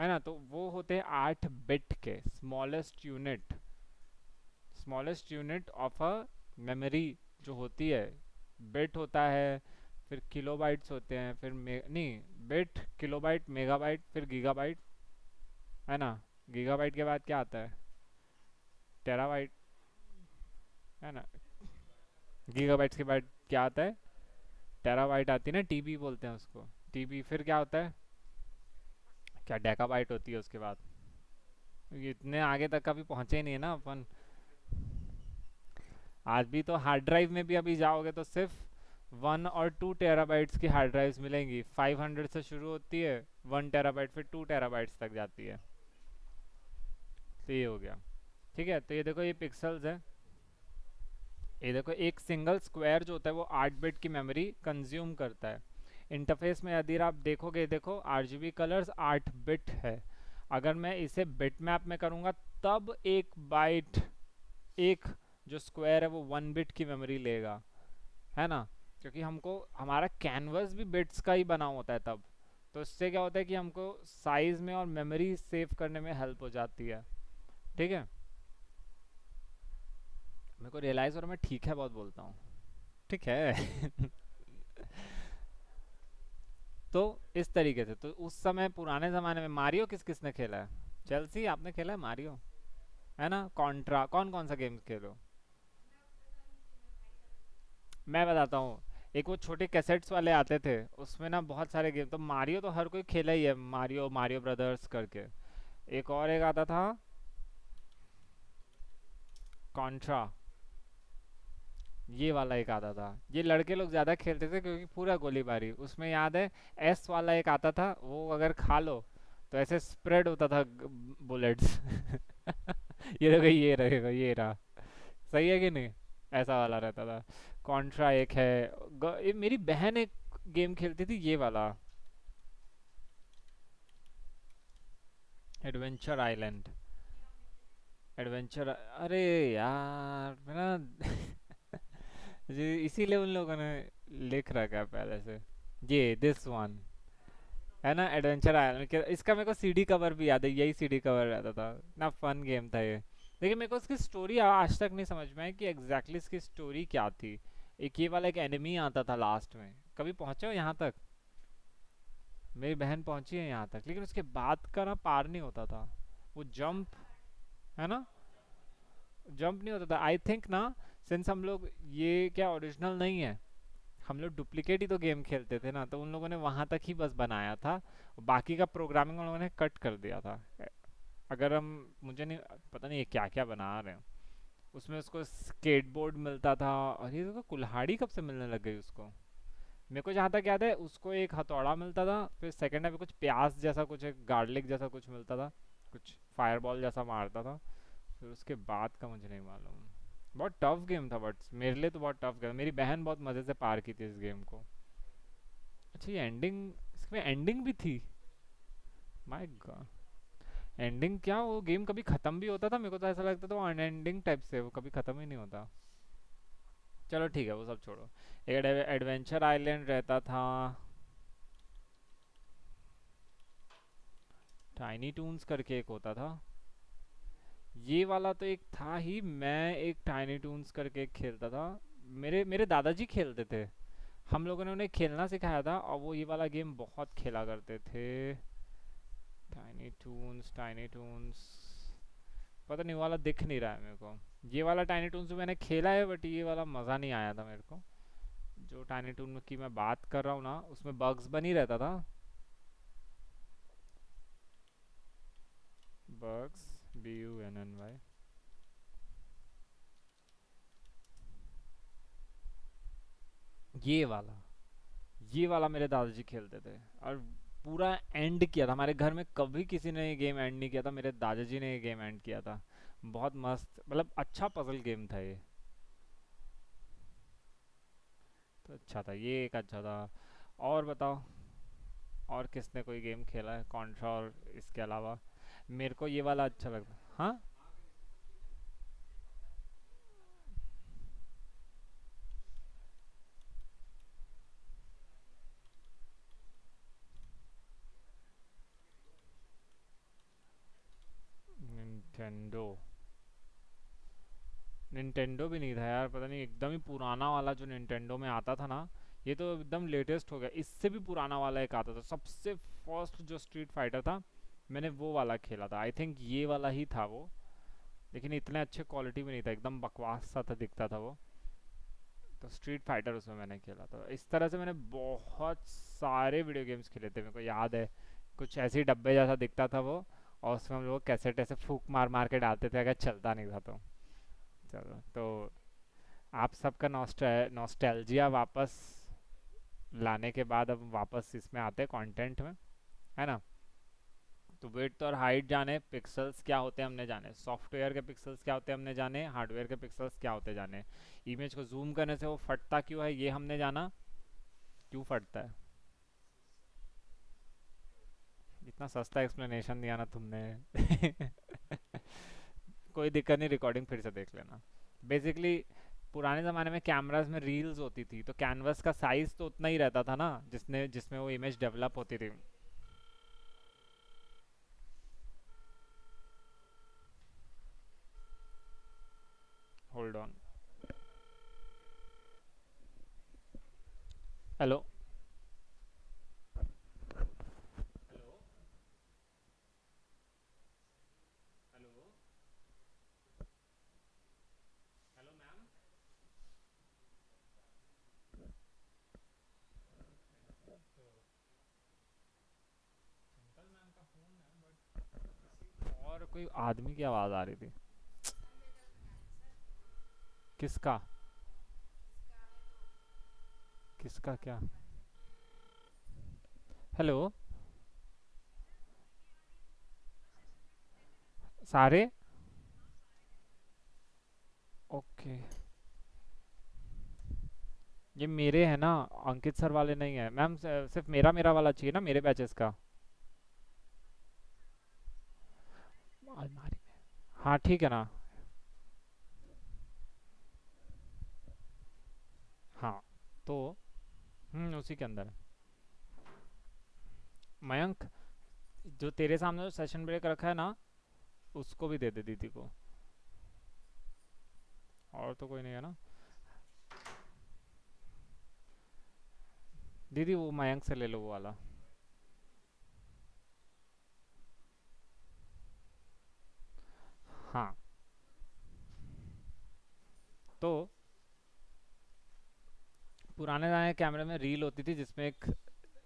है ना। तो वो होते हैं 8 बिट के smallest unit of a memory जो होती है। बिट होता है, फिर किलोबाइट्स होते हैं, फिर नहीं, बिट, किलोबाइट, मेगाबाइट, फिर गीगाबाइट, है ना। गीगाबाइट के बाद क्या आता है? टेराबाइट, है ना। गीगाबाइट्स के बाद क्या आता है? टेराबाइट आती है ना, टीबी बोलते हैं उसको। टीबी, फिर क्या होता है? क्या डेकाबाइट होती है उसके बाद। ये इतने आगे तक कभी पहुंचे ही नहीं है ना अपन। आज भी तो हार्ड ड्राइव में भी अभी जाओगे तो सिर्फ 1 और 2 टेराबाइट्स की हार्ड ड्राइव्स मिलेंगी। 500 से शुरू होती है, 1 टेराबाइट, फिर 2 टेराबाइट्स तक जाती है। तो ये हो गया। ठीक है, तो ये देखो ये पिक्सल्स है। ये देखो एक सिंगल स्क्वायर जो होता है वो 8 बिट की मेमोरी कंज्यूम करता है। इंटरफेस में यदि आप देखोगे, देखो आरजीबी कलर्स 8 बिट है। अगर मैं इसे बिट मैप में करूँगा तब एक बाइट, एक जो स्क्वायर है वो 1 बिट की मेमोरी लेगा, है ना। क्योंकि हमको हमारा कैनवस भी बिट्स का ही बना होता है तब। तो इससे क्या होता है कि हमको साइज में और मेमोरी सेव करने में हेल्प हो जाती है। ठीक है। मेरे को रियलाइज हो रहा है मैं ठीक है बहुत बोलता हूँ। ठीक है। तो इस तरीके से, तो उस समय पुराने ज़माने में मारियो किस किस ने खेला है? चेल्सी आपने खेला है मारियो, है ना। कॉन्ट्रा, कौन कौन सा गेम खेलो? मैं बताता हूँ। एक वो छोटे कैसेट्स वाले आते थे, उसमें ना बहुत सारे गेम, तो मारियो तो हर कोई खेला ही है, मारियो, मारियो ब्रदर्स करके। एक और एक आता था, कॉन्ट्रा, ये वाला एक आता था। ये लड़के लोग ज़्यादा खेलते थे क्योंकि पूरा गोलीबारी उसमें, याद है। एस वाला एक आता था, वो अगर खा लो तो ऐसे स्प्रेड होता था बुलेट्स। ये देखो, ये रहेगा, ये रहा। सही है कि नहीं? ऐसा वाला रहता था। कॉन्ट्रा एक है। ये मेरी बहन एक गेम खेलती थी, ये वाला, एडवेंचर आइलैंड। एडवेंचर, अरे यार मैं ना जी इसीलिए उन लोगों ने लिख रखा है पहले से। ये दिस वन, है ना, एडवेंचर आइलैंड के। इसका मेरे को सीडी कवर भी याद है, यही सीडी कवर रहता था ना। फन गेम था ये। लेकिन मेरे को इसकी स्टोरी आज तक नहीं समझ में आई कि एग्जैक्टली इसकी स्टोरी क्या थी। एक ये वाला एक एनिमी आता था लास्ट में, कभी पहुंचे हो यहाँ तक? मेरी बहन पहुंची है यहाँ तक, लेकिन उसके बाद का ना पार नहीं होता था। वो जंप, है ना, जंप नहीं होता था आई थिंक ना। सिंस हम लोग ये क्या ओरिजिनल नहीं है, हम लोग डुप्लीकेट ही तो गेम खेलते थे ना, तो उन लोगों ने वहां तक ही बस बनाया था। बाकी का प्रोग्रामिंग उन लोगों ने कट कर दिया था। अगर हम, मुझे नहीं पता नहीं ये क्या क्या बना रहे हैं। उसमें उसको स्केटबोर्ड मिलता था, और ये देखो कुल्हाड़ी कब से मिलने लग गई उसको। मेरे को जहाँ तक याद है उसको एक हथौड़ा मिलता था, फिर सेकंड में कुछ प्याज जैसा, कुछ एक गार्लिक जैसा कुछ मिलता था, कुछ फायरबॉल जैसा मारता था। फिर उसके बाद का मुझे नहीं मालूम। बहुत टफ गेम था, बट मेरे लिए तो बहुत टफ गेम। मेरी बहन बहुत मज़े से पार की थी इस गेम को। अच्छा, ये एंडिंग, इसमें एंडिंग भी थी? My God. एंडिंग क्या, वो गेम कभी ख़त्म भी होता था? मेरे को तो ऐसा लगता था वो अनएंडिंग टाइप से, वो कभी ख़त्म ही नहीं होता। चलो ठीक है, वो सब छोड़ो। एक एडवेंचर आइलैंड रहता था, टाइनी टून्स करके एक होता था। ये वाला तो एक था ही, मैं एक टाइनी टून्स करके एक खेलता था। मेरे मेरे दादाजी खेलते थे, हम लोगों ने उन्हें खेलना सिखाया था, और वो ये वाला गेम बहुत खेला करते थे। टाइनी टून्स, टाइनी टून्स, पता नहीं, वो वाला दिख नहीं रहा है मेरे को। ये वाला टाइनी टून्स भी मैंने खेला है, बट ये वाला मज़ा नहीं आया था मेरे को। जो टाइनी टून की मैं बात कर रहा हूँ ना, उसमें बग्स बनी रहता था। Bugs, BUNNY। ये वाला मेरे दादाजी खेलते थे। और पूरा एंड किया था, हमारे घर में कभी किसी ने ये गेम एंड नहीं किया था, मेरे दादाजी ने ये गेम एंड किया था। बहुत मस्त, मतलब अच्छा पजल गेम था ये। तो अच्छा था ये, एक अच्छा था। और बताओ, और किसने कोई गेम खेला है कॉन्ट्रा और इसके अलावा? मेरे को ये वाला अच्छा लगता। हाँ, निंटेंडो। निंटेंडो भी नहीं था यार, पता नहीं, एकदम ही पुराना वाला जो निंटेंडो में आता था ना। ये तो एकदम लेटेस्ट हो गया, इससे भी पुराना वाला एक आता था सबसे फर्स्ट, जो स्ट्रीट फाइटर था। मैंने वो वाला खेला था, आई थिंक ये वाला ही था वो। लेकिन इतने अच्छे क्वालिटी में नहीं था, एकदम बकवास सा था, दिखता था वो। तो स्ट्रीट फाइटर उसमें मैंने खेला था। इस तरह से मैंने बहुत सारे वीडियो गेम्स खेले थे, मेरे को याद है। कुछ ऐसे ही डब्बे जैसा दिखता था वो, और उसमें हम लोग कैसेट ऐसे फूक मार मार के डालते थे अगर चलता नहीं था तो। चलो तो, आप सबका नॉस्टैल्जिया वापस लाने के बाद अब वापस इसमें आते हैं कंटेंट में, है ना? तो विड्थ और हाइट जाने, पिक्सल्स क्या होते हैं हमने जाने, सॉफ्टवेयर के पिक्सल्स क्या होते हैं हमने जाने, हार्डवेयर के पिक्सल्स क्या होते जाने। इमेज को जूम करने से वो फटता क्यों है ये हमने जाना, क्यों फटता है। इतना सस्ता एक्सप्लेनेशन दिया ना तुमने। कोई दिक्कत नहीं, रिकॉर्डिंग फिर से देख लेना। बेसिकली पुराने ज़माने में कैमरास में रील्स होती थी, तो कैनवस का साइज तो उतना ही रहता था ना, जिसमें वो इमेज डेवलप होती थी। Hold on. Hello. Hello. Hello. Hello ma'am. Simple ma'am का फोन है, बट किसी और कोई आदमी की आवाज़ आ रही थी। किसका? किसका क्या? हेलो। सारे। ओके। ये मेरे है ना, अंकित सर वाले नहीं है मैम, सिर्फ मेरा मेरा वाला चाहिए ना, मेरे बैचेस का। अलमारी में। हाँ ठीक है ना। हाँ। तो उसी के अंदर है। मयंक, जो तेरे सामने जो सेशन ब्रेक रखा है ना, उसको भी दे दे दीदी को। और तो कोई नहीं है ना? दीदी वो मयंक से ले लो वो वाला। हाँ। तो पुराने ज़माने कैमरे में रील होती थी, जिसमें एक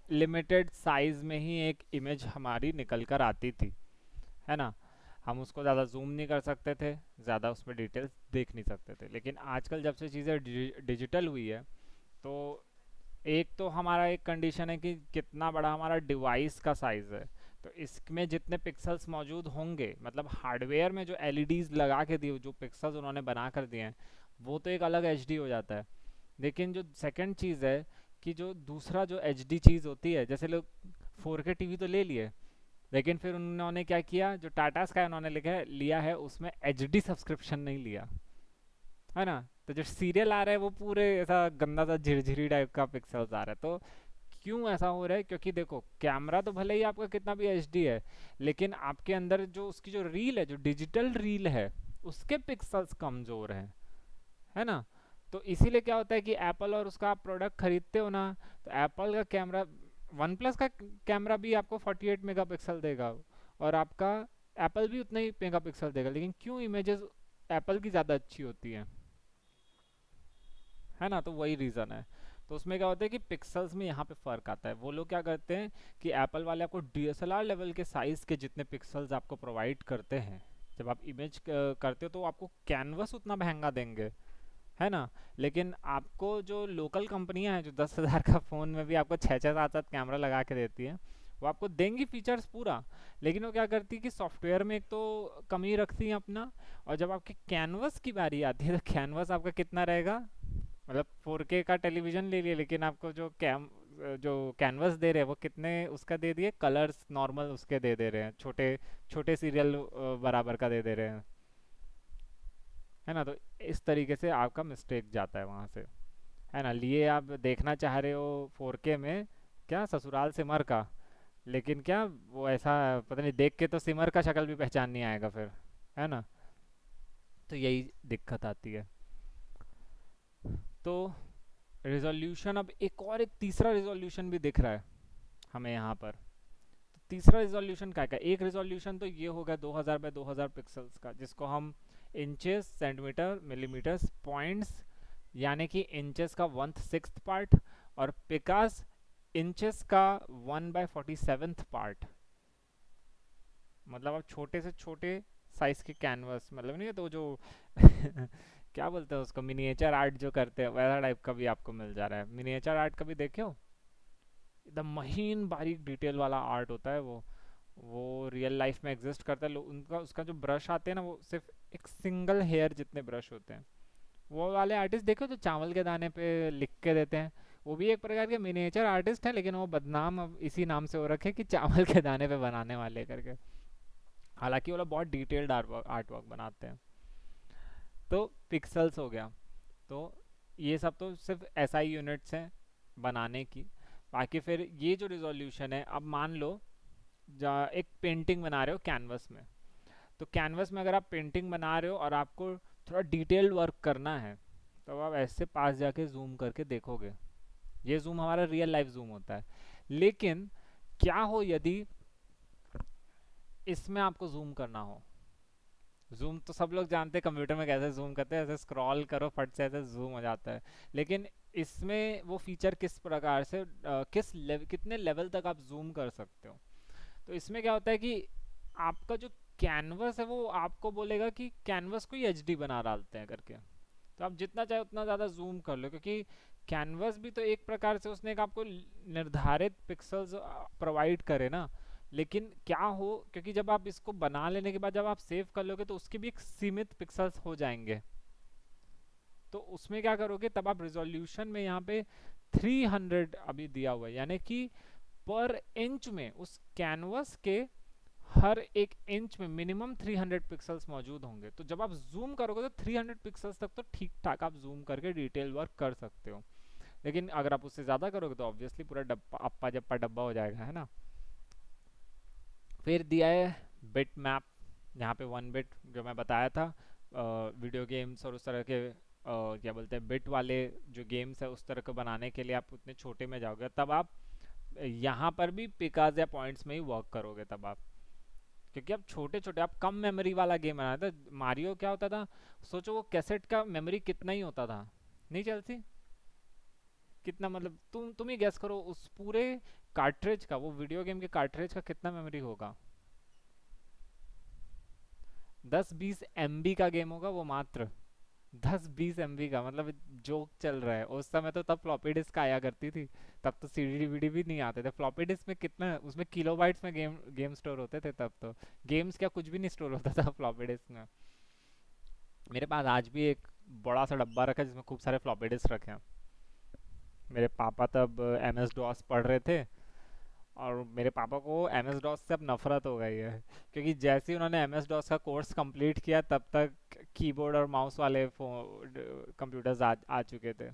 लिमिटेड साइज में ही एक इमेज हमारी निकल कर आती थी, है ना? हम उसको ज़्यादा जूम नहीं कर सकते थे, ज़्यादा उसमें डिटेल्स देख नहीं सकते थे। लेकिन आजकल जब से चीज़ें डिजिटल हुई है, तो एक तो हमारा एक कंडीशन है कि कितना बड़ा हमारा डिवाइस का साइज़ है। तो इसमें जितने पिक्सल्स मौजूद होंगे, मतलब हार्डवेयर में जो एलईडीज लगा के दिए, जो पिक्सल्स उन्होंने बना कर दिए हैं, वो तो एक अलग एचडी हो जाता है। लेकिन जो सेकंड चीज़ है, कि जो दूसरा जो एचडी चीज़ होती है, जैसे लोग 4K टीवी तो ले लिए, लेकिन फिर उन्होंने क्या किया, जो टाटा स्काई उन्होंने लिया है, उसमें एचडी सब्सक्रिप्शन नहीं लिया, है ना? तो जो सीरियल आ रहा है वो पूरे ऐसा गंदा सा झिरझिरी टाइप का पिक्सल्स आ रहा है। तो क्यों ऐसा हो रहा है? क्योंकि देखो, कैमरा तो भले ही आपका कितना भी एचडी है, लेकिन आपके अंदर जो उसकी जो रील है, जो डिजिटल रील है, उसके पिक्सल्स कमज़ोर हैं, है ना? तो इसीलिए क्या होता है कि एप्पल और उसका आप प्रोडक्ट खरीदते हो ना, तो एप्पल का कैमरा, वन प्लस का कैमरा भी आपको 48 मेगापिक्सल देगा, और आपका एप्पल भी उतना ही मेगापिक्सल देगा, लेकिन क्यों इमेजेस एप्पल की ज़्यादा अच्छी होती है ना। तो वही रीज़न है। तो उसमें क्या होता है कि पिक्सल्स में यहाँ पे फ़र्क आता है। वो लोग क्या करते हैं कि एप्पल वाले आपको डीएसएलआर लेवल के साइज़ के जितने पिक्सल्स आपको प्रोवाइड करते हैं, जब आप इमेज करते हो तो आपको कैनवस उतना महंगा देंगे, है ना। लेकिन आपको जो लोकल कंपनियां हैं जो 10,000 का फ़ोन में भी आपको छः छः सात सात कैमरा लगा के देती हैं, वो आपको देंगी फीचर्स पूरा, लेकिन वो क्या करती है कि सॉफ्टवेयर में एक तो कमी रखती हैं अपना। और जब आपके कैनवस की बारी आती है तो कैनवस आपका कितना रहेगा, मतलब 4K का टेलीविजन ले लिए, लेकिन आपको जो कैनवस दे रहे हैं वो कितने उसका दे दिए, कलर्स नॉर्मल उसके दे दे रहे हैं, छोटे छोटे सीरियल बराबर का दे दे रहे हैं, है ना। तो इस तरीके से आपका मिस्टेक जाता है वहाँ से, है ना। लिए आप देखना चाह रहे हो 4K में क्या ससुराल सिमर का, लेकिन क्या वो ऐसा पता नहीं, देख के तो सिमर का शक्ल भी पहचान नहीं आएगा फिर, है ना। तो यही दिक्कत आती है। तो रिजोल्यूशन, अब एक तीसरा रिजोल्यूशन भी दिख रहा है हमें यहाँ पर। तो तीसरा रिजोल्यूशन क्या का, एक रिजोल्यूशन तो ये होगा 2000 बाय 2000 पिक्सल्स का, जिसको हम इंचेस, सेंटीमीटर, मिलीमीटर्स, पॉइंट्स, यानी कि इंचेस का 1/6 पार्ट, और पिकास इंचेस का 1/47 पार्ट। मतलब आप छोटे से छोटे साइज के कैनवस, मतलब नहीं है तो जो क्या बोलते हैं उसको, मिनिएचर आर्ट जो करते हैं वैसा टाइप का भी आपको मिल जा रहा है। मिनिएचर आर्ट कभी देखे हो, एकदम महीन बारीक डिटेल वाला आर्ट होता है वो रियल लाइफ में एग्जिस्ट करता है। उनका उसका जो ब्रश आते हैं ना, वो सिर्फ एक सिंगल हेयर जितने ब्रश होते हैं। वो वाले आर्टिस्ट देखो जो चावल के दाने पे लिख के देते हैं, वो भी एक प्रकार के मिनिएचर आर्टिस्ट हैं, लेकिन वो बदनाम अब इसी नाम से हो रखे कि चावल के दाने पे बनाने वाले करके। हालांकि वो लोग बहुत डिटेल्ड आर्ट वर्क बनाते हैं। तो पिक्सल्स हो गया। तो ये सब तो सिर्फ एसआई यूनिट्स हैं बनाने की। बाकी फिर ये जो रिजोल्यूशन है, अब मान लो एक पेंटिंग बना रहे हो कैनवस में, तो कैनवस में अगर आप पेंटिंग बना रहे हो और आपको थोड़ा डिटेल्ड वर्क करना है, तो आप ऐसे पास जाके जूम करके देखोगे। ये जूम हमारा रियल लाइफ जूम होता है। लेकिन क्या हो यदि इसमें आपको जूम करना हो। जूम तो सब लोग जानते हैं कंप्यूटर में कैसे जूम करते हैं, ऐसे स्क्रॉल करो फट से ऐसे जूम हो जाता है। लेकिन इसमें वो फीचर किस प्रकार से कितने लेवल तक आप जूम कर सकते हो। तो इसमें क्या होता है कि आपका जो कैनवस है वो आपको बोलेगा कि कैनवस को ही एचडी बना डालते हैं करके। तो आप जितना चाहे उतना ज़्यादा जूम कर लो, क्योंकि कैनवस भी तो एक प्रकार से उसने एक आपको निर्धारित पिक्सल्स प्रोवाइड करे ना। लेकिन क्या हो, क्योंकि जब आप इसको बना लेने के बाद जब आप सेव कर लोगे तो उसके भी एक सीमित पिक्सल्स हो जाएंगे। तो उसमें क्या करोगे, तब आप रिजोल्यूशन में यहाँ पे 300 अभी दिया हुआ है, यानी कि पर इंच में उस कैनवस के हर एक इंच में मिनिमम 300 पिक्सल्स मौजूद होंगे। तो जब आप जूम करोगे तो 300 पिक्सल्स तक तो ठीक ठाक आप जूम करके डिटेल वर्क कर सकते हो। लेकिन अगर आप उससे ज़्यादा करोगे तो ऑब्वियसली पूरा डब्बा अप्पा जप्पा डब्बा हो जाएगा, है ना। फिर दिया है बिट मैप, यहाँ पे 1 बिट जो मैं बताया था, वीडियो गेम्स और उस तरह के क्या बोलते हैं बिट वाले जो गेम्स है उस तरह को बनाने के लिए आप उतने छोटे में जाओगे, तब आप यहाँ पर भी पिकास या पॉइंट्स में ही वर्क करोगे तब आप। क्योंकि अब छोटे छोटे आप कम मेमोरी वाला गेम बना था। मारियो क्या होता था, सोचो वो कैसेट का मेमोरी कितना ही होता था, नहीं चलती कितना, मतलब तुम ही गैस करो उस पूरे कार्ट्रिज का, वो वीडियो गेम के कार्ट्रिज का कितना मेमोरी होगा। 10-20 MB का गेम होगा वो मात्र, 10-20 MB का, मतलब जोक चल रहा है। उस समय तो तब फ्लॉपी डिस्क आया करती थी, तब तो सीडी डीवीडी भी नहीं आते थे। फ्लॉपी डिस्क में कितना, उसमें किलोबाइट्स में गेम गेम स्टोर होते थे तब तो। गेम्स क्या कुछ भी नहीं स्टोर होता था फ्लॉपी डिस्क में। मेरे पास आज भी एक बड़ा सा डब्बा रखा है जिसमें खूब सारे फ्लॉपी डिस्क रखे हैं। मेरे पापा तब MS डॉस पढ़ रहे थे, और मेरे पापा को MS डॉस से अब नफरत हो गई है, क्योंकि जैसे ही उन्होंने MS डॉस का कोर्स कंप्लीट किया तब तक कीबोर्ड और माउस वाले कंप्यूटर्स आ चुके थे।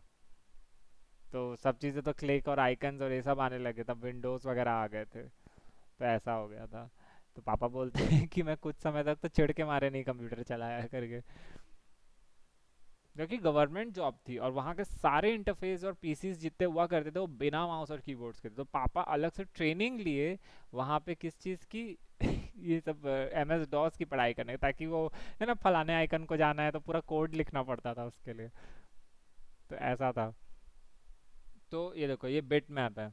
तो सब चीज़ें तो क्लिक और आइकन्स और ये सब आने लगे, तब विंडोज़ वगैरह आ गए थे। तो ऐसा हो गया था। तो पापा बोलते हैं कि मैं कुछ समय तक तो चिढ़ के मारे नहीं कंप्यूटर चलाया करके, क्योंकि गवर्नमेंट जॉब थी और वहाँ के सारे इंटरफेस और पीसीस जितने हुआ करते थे वो बिना माउस और कीबोर्ड्स के थे। तो पापा अलग से ट्रेनिंग लिए वहाँ पे किस चीज़ की ये सब MS DOS की पढ़ाई करने, ताकि वो है ना फलाने आइकन को जाना है तो पूरा कोड लिखना पड़ता था उसके लिए। तो ऐसा था। तो ये देखो ये बिट मैप है।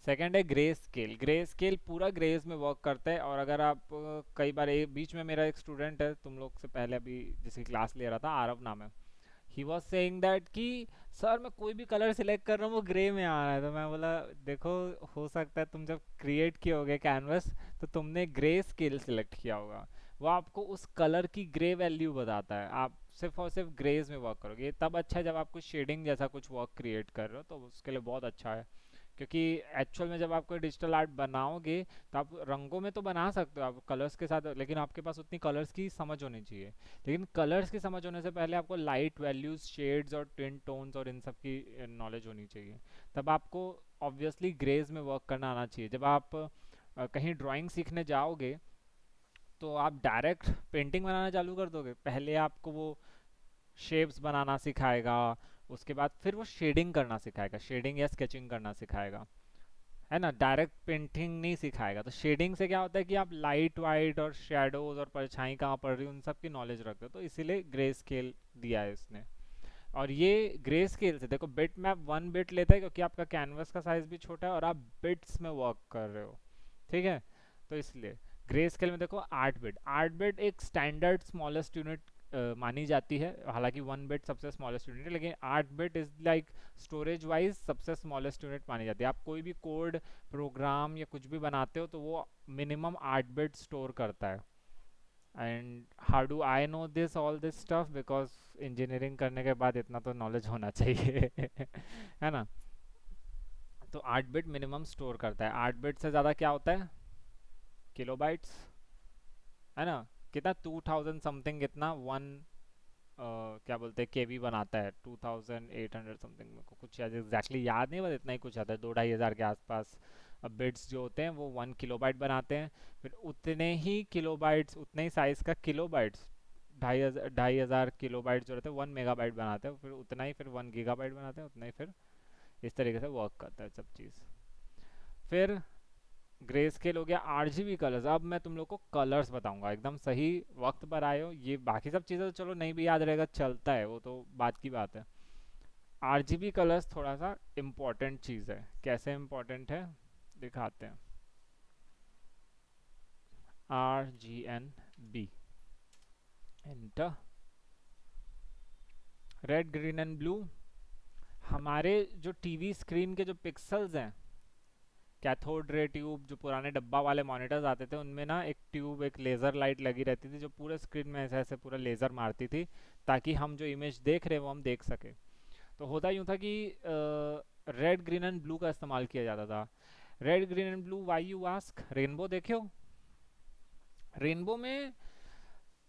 सेकंड है ग्रे स्केल। ग्रे स्केल पूरा ग्रेस में वर्क करता है। और अगर आप कई बार बीच में मेरा एक स्टूडेंट है तुम लोग से पहले अभी जिसकी क्लास ले रहा था, आरव नाम है, ही वॉज सेइंग दैट कि सर मैं कोई भी कलर सिलेक्ट कर रहा हूँ वो ग्रे में आ रहा है। तो मैं बोला देखो, हो सकता है तुम जब क्रिएट किए होगे कैनवस तो तुमने ग्रे स्केल सिलेक्ट किया होगा। वो आपको उस कलर की ग्रे वैल्यू बताता है। आप सिर्फ और सिर्फ ग्रेज में वर्क करोगे। ये तब अच्छा है जब आप कुछ शेडिंग जैसा कुछ वर्क क्रिएट कर रहे हो, तो उसके लिए बहुत अच्छा है। क्योंकि एक्चुअल में जब आप कोई डिजिटल आर्ट बनाओगे तो आप रंगों में तो बना सकते हो आप कलर्स के साथ, लेकिन आपके पास उतनी कलर्स की समझ होनी चाहिए। लेकिन कलर्स की समझ होने से पहले आपको लाइट वैल्यूज, शेड्स और टिन टोन्स और इन सब की नॉलेज होनी चाहिए। तब आपको ऑब्वियसली ग्रेज में वर्क करना आना चाहिए। जब आप कहीं ड्राइंग सीखने जाओगे तो आप डायरेक्ट पेंटिंग बनाना चालू कर दोगे? पहले आपको वो शेप्स बनाना सिखाएगा, उसके बाद फिर वो शेडिंग करना सिखाएगा, शेडिंग या स्केचिंग करना सिखाएगा, है ना। डायरेक्ट पेंटिंग नहीं सिखाएगा। तो शेडिंग से क्या होता है कि आप लाइट वाइट और शेडोज और परछाई कहाँ पड़ रही है उन सब की नॉलेज रखते हो। तो इसीलिए ग्रे स्केल दिया है इसने। और ये ग्रे स्केल से देखो बिट मैप 1 बिट लेता है, क्योंकि आपका कैनवस का साइज भी छोटा है और आप बिट्स में वर्क कर रहे हो, ठीक है। तो इसलिए ग्रे स्केल में देखो 8 बिट। 8 बिट एक स्टैंडर्ड स्मॉलेस्ट यूनिट मानी जाती है। हालांकि 1 बिट सबसे स्मॉलेस्ट यूनिट है, लेकिन 8 bit is like storage wise सबसे स्मॉलेस्ट यूनिट मानी जाती है। आप कोई भी कोड, प्रोग्राम या कुछ भी बनाते हो तो वो मिनिमम 8 बिट स्टोर करता है। And how do I know this all this stuff? Because engineering करने के बाद इतना तो नॉलेज होना चाहिए है ना। तो 8 बिट मिनिमम स्टोर करता है। 8 बिट से ज़्यादा क्या होता है? किलोबाइट्स, है ना। कितना 2000 समथिंग, कितना वन क्या बोलते हैं केवी बनाता है? 2800 समथिंग। मेरे को कुछ एग्जैक्टली याद नहीं, बस इतना ही कुछ आता है, 2-2,500 के आसपास। अब बिट्स जो होते हैं वो 1 किलोबाइट बनाते हैं। फिर उतने ही किलोबाइट्स, उतने ही साइज़ का किलोबाइट्स, 2,500 किलोबाइट जो रहते हैं 1 मेगाबाइट बनाते हैं। फिर उतना ही फिर 1 गीगाबाइट बनाते हैं, उतना ही फिर इस तरीके से वर्क करता है सब चीज़। फिर ग्रे स्केल हो गया। RGB colours. अब मैं तुम लोग को कलर्स बताऊंगा, एकदम सही वक्त पर आए हो। ये बाकी सब चीज़ें तो चलो नहीं भी याद रहेगा, चलता है, वो तो बात की बात है। RGB कलर्स थोड़ा सा इम्पोर्टेंट चीज़ है। कैसे इम्पोर्टेंट है दिखाते हैं। RGB, enter. Red, green and blue. हमारे जो टीवी स्क्रीन के जो पिक्सल्स हैं, कैथोड रे ट्यूब, जो पुराने डब्बा वाले मॉनिटर्स आते थे उनमें ना एक ट्यूब, एक लेज़र लाइट लगी रहती थी जो पूरे स्क्रीन में ऐसे ऐसे पूरा लेज़र मारती थी, ताकि हम जो इमेज देख रहे हैं वो हम देख सके। तो होता यूँ था कि रेड, ग्रीन एंड ब्लू का इस्तेमाल किया जाता था। Red, green and blue, why you ask? Rainbow देखे हो? रेनबो में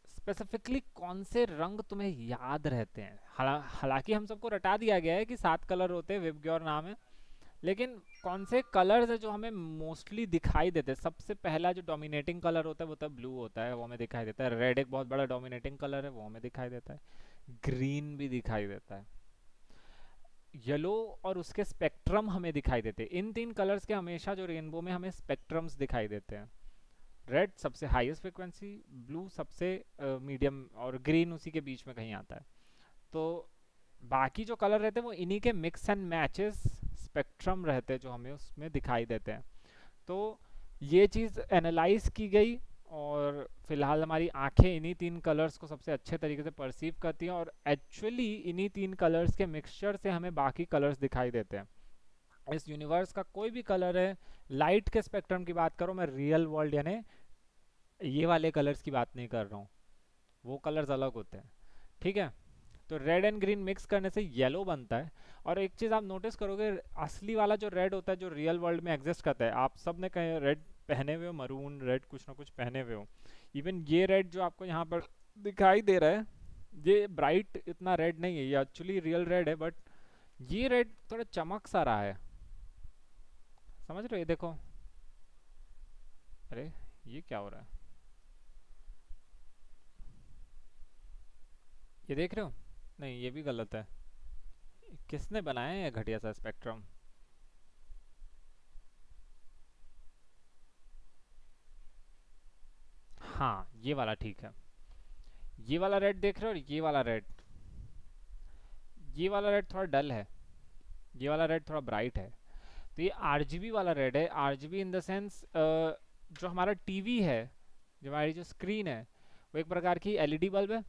स्पेसिफिकली कौन से रंग तुम्हें याद रहते हैं? हालांकि हम सबको रटा दिया गया है कि 7 कलर होते हैं, विबग्योर नाम है। लेकिन कौन से कलर्स है जो हमें मोस्टली दिखाई देते हैं? सबसे पहला जो डोमिनेटिंग कलर होता है वो तो ब्लू होता है, वो हमें दिखाई देता है। रेड एक बहुत बड़ा डोमिनेटिंग कलर है, वो हमें दिखाई देता है। ग्रीन भी दिखाई देता है। येलो और उसके स्पेक्ट्रम हमें दिखाई देते हैं। इन 3 कलर्स के हमेशा जो रेनबो में हमें स्पेक्ट्रम्स दिखाई देते हैं। रेड सबसे हाईएस्ट फ्रिक्वेंसी, ब्लू सबसे मीडियम, और ग्रीन उसी के बीच में कहीं आता है। तो बाकी जो कलर रहते हैं वो इन्हीं के मिक्स एंड मैचेस स्पेक्ट्रम रहते हैं जो हमें उसमें दिखाई देते हैं। तो ये चीज़ एनालाइज की गई, और फिलहाल हमारी आंखें इन्हीं 3 कलर्स को सबसे अच्छे तरीके से परसीव करती हैं, और एक्चुअली इन्हीं 3 कलर्स के मिक्सचर से हमें बाकी कलर्स दिखाई देते हैं। इस यूनिवर्स का कोई भी कलर है, लाइट के स्पेक्ट्रम की बात करो, मैं रियल वर्ल्ड यानी ये वाले कलर्स की बात नहीं कर रहा हूँ, वो कलर्स अलग होते हैं, ठीक है। तो रेड एंड ग्रीन मिक्स करने से येलो बनता है। और एक चीज़ आप नोटिस करोगे, असली वाला जो रेड होता है जो रियल वर्ल्ड में एग्जिस्ट करता है, आप सब ने कहीं रेड पहने हुए हो, मरून रेड कुछ ना कुछ पहने हुए हो। इवन ये रेड जो आपको यहाँ पर दिखाई दे रहा है, ये ब्राइट इतना रेड नहीं है, ये एक्चुअली रियल रेड है, बट ये रेड थोड़ा चमक सा रहा है, समझ रहे हो? ये देखो, अरे ये क्या हो रहा है, ये देख रहे हो? नहीं, ये भी गलत है। किसने बनाया है ये घटिया सा स्पेक्ट्रम? हाँ ये वाला ठीक है। ये वाला रेड देख रहे हो, और ये वाला रेड, ये वाला रेड थोड़ा डल है, ये वाला रेड थोड़ा ब्राइट है। तो ये आरजीबी वाला रेड है। आरजीबी इन द सेंस जो हमारा टीवी है, जो हमारी जो स्क्रीन है, वो एक प्रकार की एलईडी बल्ब है।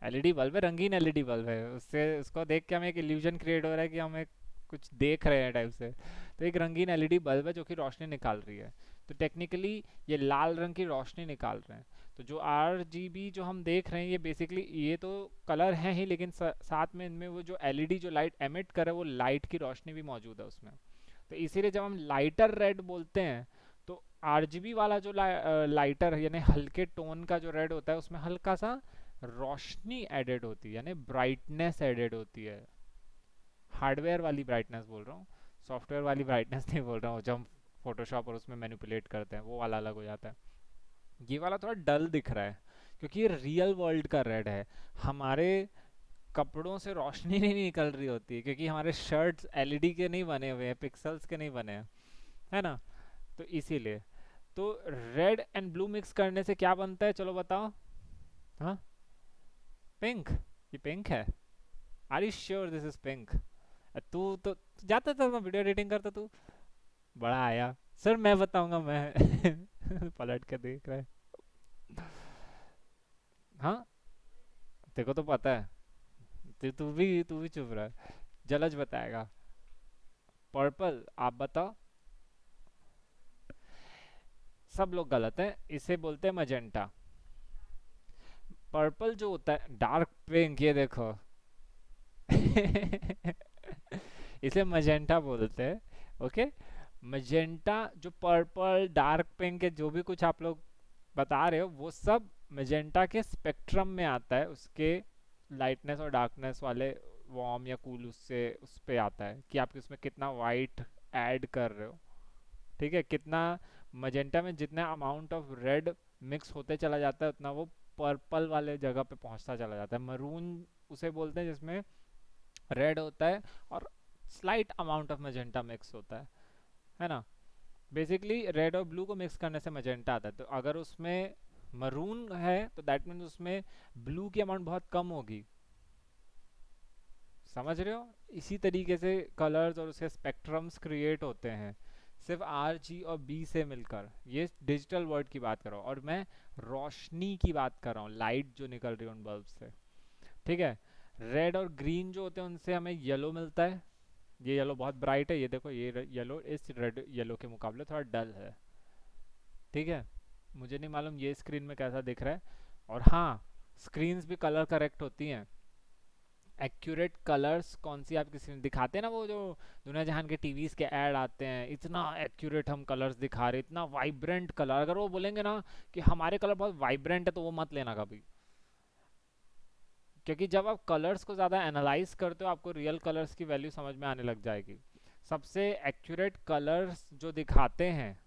एलईडी बल्ब है, रंगीन एलईडी बल्ब है, उससे उसको देख के हमें एक इल्यूजन क्रिएट हो रहा है कि हम एक कुछ देख रहे हैं टाइप से। तो एक रंगीन एलईडी बल्ब है जो कि रोशनी निकाल रही है। तो टेक्निकली ये लाल रंग की रोशनी निकाल रहे हैं। तो जो आरजीबी जो हम देख रहे हैं, ये बेसिकली ये तो कलर हैं ही, लेकिन साथ में इनमें वो जो एलईडी जो लाइट एमिट करे, वो लाइट की रोशनी भी मौजूद है उसमें। तो इसीलिए जब हम लाइटर रेड बोलते हैं, तो आरजीबी वाला जो लाइटर यानी हल्के टोन का जो रेड होता है, उसमें हल्का सा रोशनी एडेड होती है, यानी ब्राइटनेस एडेड होती है। हार्डवेयर वाली ब्राइटनेस बोल रहा हूँ, सॉफ्टवेयर वाली ब्राइटनेस नहीं बोल रहा हूँ। जब हम फोटोशॉप और उसमें मैनिपुलेट करते हैं, वो वाला अलग हो जाता है। ये वाला थोड़ा डल दिख रहा है, क्योंकि ये रियल वर्ल्ड का रेड है। हमारे कपड़ों से रोशनी नहीं निकल रही होती है, क्योंकि हमारे शर्ट्स एलईडी के नहीं बने हुए हैं, पिक्सल्स के नहीं बने हैं, है ना। तो इसीलिए तो रेड एंड ब्लू मिक्स करने से क्या बनता है, चलो बताओ। हाँ, पिंक। ये पिंक है। Are you sure this is pink? तू तो जाता था मैं वीडियो एडिटिंग करता, तू बड़ा आया सर मैं बताऊंगा मैं पलट के देख रहा है। हाँ, तेरे को तो पता है। तू भी चुप रहा है। जलज बताएगा। पर्पल, आप बताओ। सब लोग गलत हैं, इसे बोलते हैं मजेंटा। पर्पल जो होता है डार्क पिंक, ये देखो इसे मजेंटा बोलते हैं। ओके, मजेंटा जो पर्पल डार्क पिंक है, जो भी कुछ आप लोग बता रहे हो, वो सब मजेंटा के स्पेक्ट्रम में आता है। उसके लाइटनेस और डार्कनेस वाले वार्म या कूल उससे उस पे आता है कि आप उसमें कितना वाइट ऐड कर रहे हो। ठीक है, कितना मजेंटा में जितना अमाउंट ऑफ रेड मिक्स होते चला जाता है, उतना वो पर्पल वाले जगह पे पहुंचता चला जाता है। मरून उसे बोलते हैं जिसमें रेड होता है और slight amount of magenta mix होता है ना। बेसिकली रेड और ब्लू को मिक्स करने से मजेंटा आता है। तो अगर उसमें मरून है तो दैट मीन्स उसमें ब्लू की अमाउंट बहुत कम होगी। समझ रहे हो? इसी तरीके से कलर्स और उसके स्पेक्ट्रम्स क्रिएट होते हैं, सिर्फ आर जी और बी से मिलकर। ये डिजिटल वर्ड की बात कर रहा हूँ, और मैं रोशनी की बात कर रहा हूँ, लाइट जो निकल रही है उन बल्ब से। ठीक है, रेड और ग्रीन जो होते हैं उनसे हमें येलो मिलता है। ये येलो बहुत ब्राइट है, ये देखो, ये येलो इस रेड येलो के मुकाबले थोड़ा डल है। ठीक है, मुझे नहीं मालूम ये स्क्रीन में कैसा दिख रहा है। और हाँ, स्क्रीन्स भी कलर करेक्ट होती हैं। एक्यूरेट कलर्स कौन सी आप किसी में दिखाते हैं ना, वो जो दुनिया जहान के टीवीज के ऐड आते हैं, इतना एक्यूरेट हम कलर्स दिखा रहे, इतना वाइब्रेंट कलर। अगर वो बोलेंगे ना कि हमारे कलर बहुत वाइब्रेंट है, तो वो मत लेना कभी। क्योंकि जब आप कलर्स को ज़्यादा एनालाइज करते हो, आपको रियल कलर्स की वैल्यू समझ में आने लग जाएगी। सबसे एक्यूरेट कलर्स जो दिखाते हैं,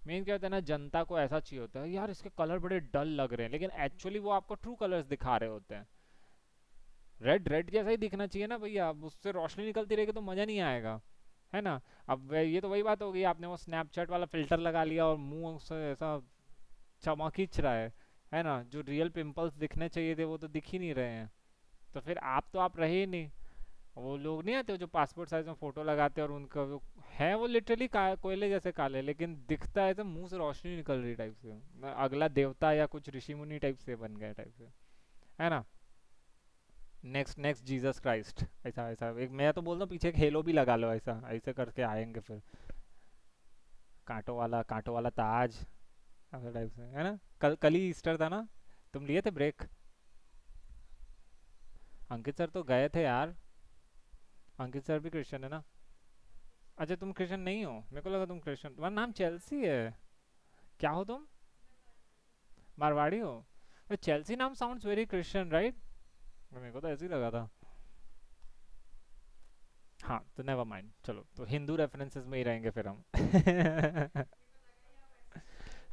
मेन क्या होता है ना, जनता को ऐसा चाहिए होता है यार इसके कलर बड़े डल लग रहे हैं, लेकिन एक्चुअली वो आपको ट्रू कलर्स दिखा रहे होते हैं। रेड रेड जैसा ही दिखना चाहिए ना भैया, अब उससे रोशनी निकलती रहेगी तो मज़ा नहीं आएगा, है ना। अब ये तो वही बात हो गई, आपने वो स्नैपचैट वाला फिल्टर लगा लिया और मुंह से ऐसा चमक खींच रहा है ना। जो रियल पिंपल्स दिखने चाहिए थे वो तो दिख ही नहीं रहे हैं। तो फिर आप रहे ही नहीं। वो लोग नहीं आते जो पासपोर्ट साइज में फोटो लगाते हैं और उनका वो है, वो लिटरली कोयले जैसे काले, लेकिन दिखता है तो मुंह से रोशनी निकल रही टाइप से, अगला देवता या कुछ ऋषि मुनि टाइप से बन गए टाइप से, है ना। नेक्स्ट नेक्स्ट जीसस क्राइस्ट, ऐसा ऐसा एक मैं तो बोलता हूँ पीछे एक हेलो भी लगा लो, ऐसा ऐसे करके आएंगे फिर। कांटों वाला ताज, ऐसा टाइप से, है ना। कल कल ही ईस्टर था ना, तुम लिए थे ब्रेक? अंकित सर तो गए थे यार। अंकित सर भी क्रिश्चियन है ना। अच्छा तुम क्रिश्चियन नहीं हो, मेरे को लगा तुम क्रिश्चियन, तुम्हारा नाम चेल्सी है। क्या हो तुम? मारवाड़ी हो? चेल्सी नाम साउंड्स वेरी क्रिश्चियन राइट? मेरे को तो ऐसे ही लगा था। हाँ तो नेवर माइंड, चलो तो हिंदू रेफरेंसेस में ही रहेंगे फिर हम।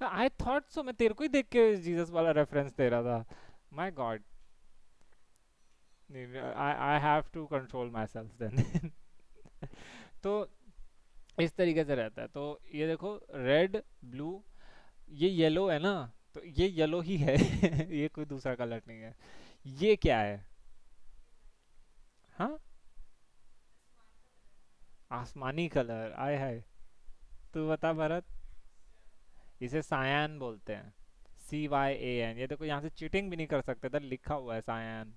आई थॉट सो, मैं तेरे को ही देख के जीसस वाला रेफरेंस दे रहा था। My god, I I have to control myself then. तो इस तरीके से रहता है। तो ये देखो, रेड ब्लू ये येलो है ना, तो ये येलो ही है। ये कोई दूसरा कलर नहीं है। ये क्या है? हाँ, आसमानी कलर, आय हाय। तू बता भरत। इसे सायान बोलते हैं। CYAN। ये देखो, यहाँ से चीटिंग भी नहीं कर सकते, इधर लिखा हुआ है सायान।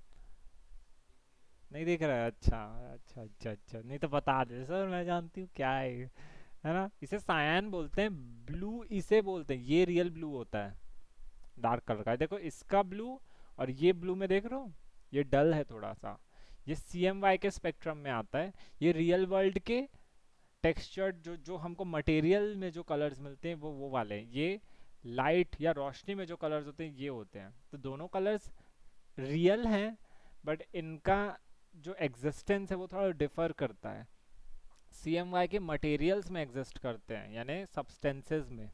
नहीं दिख रहा है? अच्छा अच्छा अच्छा अच्छा, नहीं तो बता दे सर, मैं जानती हूँ क्या है ये। है ना, इसे सायान बोलते हैं। ब्लू इसे बोलते हैं, ये रियल ब्लू होता है, डार्क कलर का है। देखो इसका ब्लू और ये ब्लू में देख रहे हो, ये डल है थोड़ा सा। ये CMY के स्पेक्ट्रम में आता है। ये रियल वर्ल्ड के टेक्सचर, जो जो हमको मटेरियल में जो कलर्स मिलते हैं वो वाले हैं। ये लाइट या रोशनी में जो कलर्स होते हैं ये होते हैं। तो दोनों कलर्स रियल हैं, बट इनका जो एग्जिस्टेंस है वो थोड़ा डिफर करता है। CMY के मटेरियल्स में एग्जिस्ट करते हैं, यानी सब्सटेंसेस में।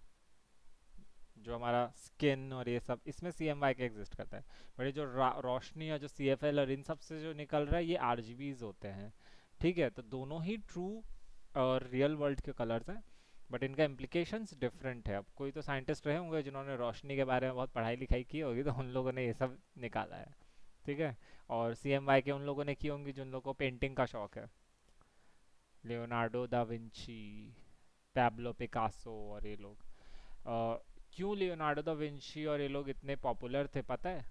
जो हमारा स्किन और ये सब, इसमें CMY के एग्जिस्ट करता है। बट ये जो रोशनी और जो CFL और इन सब से जो निकल रहा है, ये RGBs होते हैं। ठीक है, तो दोनों ही ट्रू और रियल वर्ल्ड के कलर्स हैं, बट इनका इम्प्लीकेशंस डिफरेंट है। अब कोई तो साइंटिस्ट रहे होंगे जिन्होंने रोशनी के बारे में बहुत पढ़ाई लिखाई की होगी, तो उन लोगों ने ये सब निकाला है। ठीक है। और CMY के उन लोगों ने की होंगी जिन लोगों को पेंटिंग का शौक है। Leonardo da Vinci, Pablo Picasso और ये लोग। क्यों लियोनार्डो दा विंची और ये लोग इतने पॉपुलर थे पता है?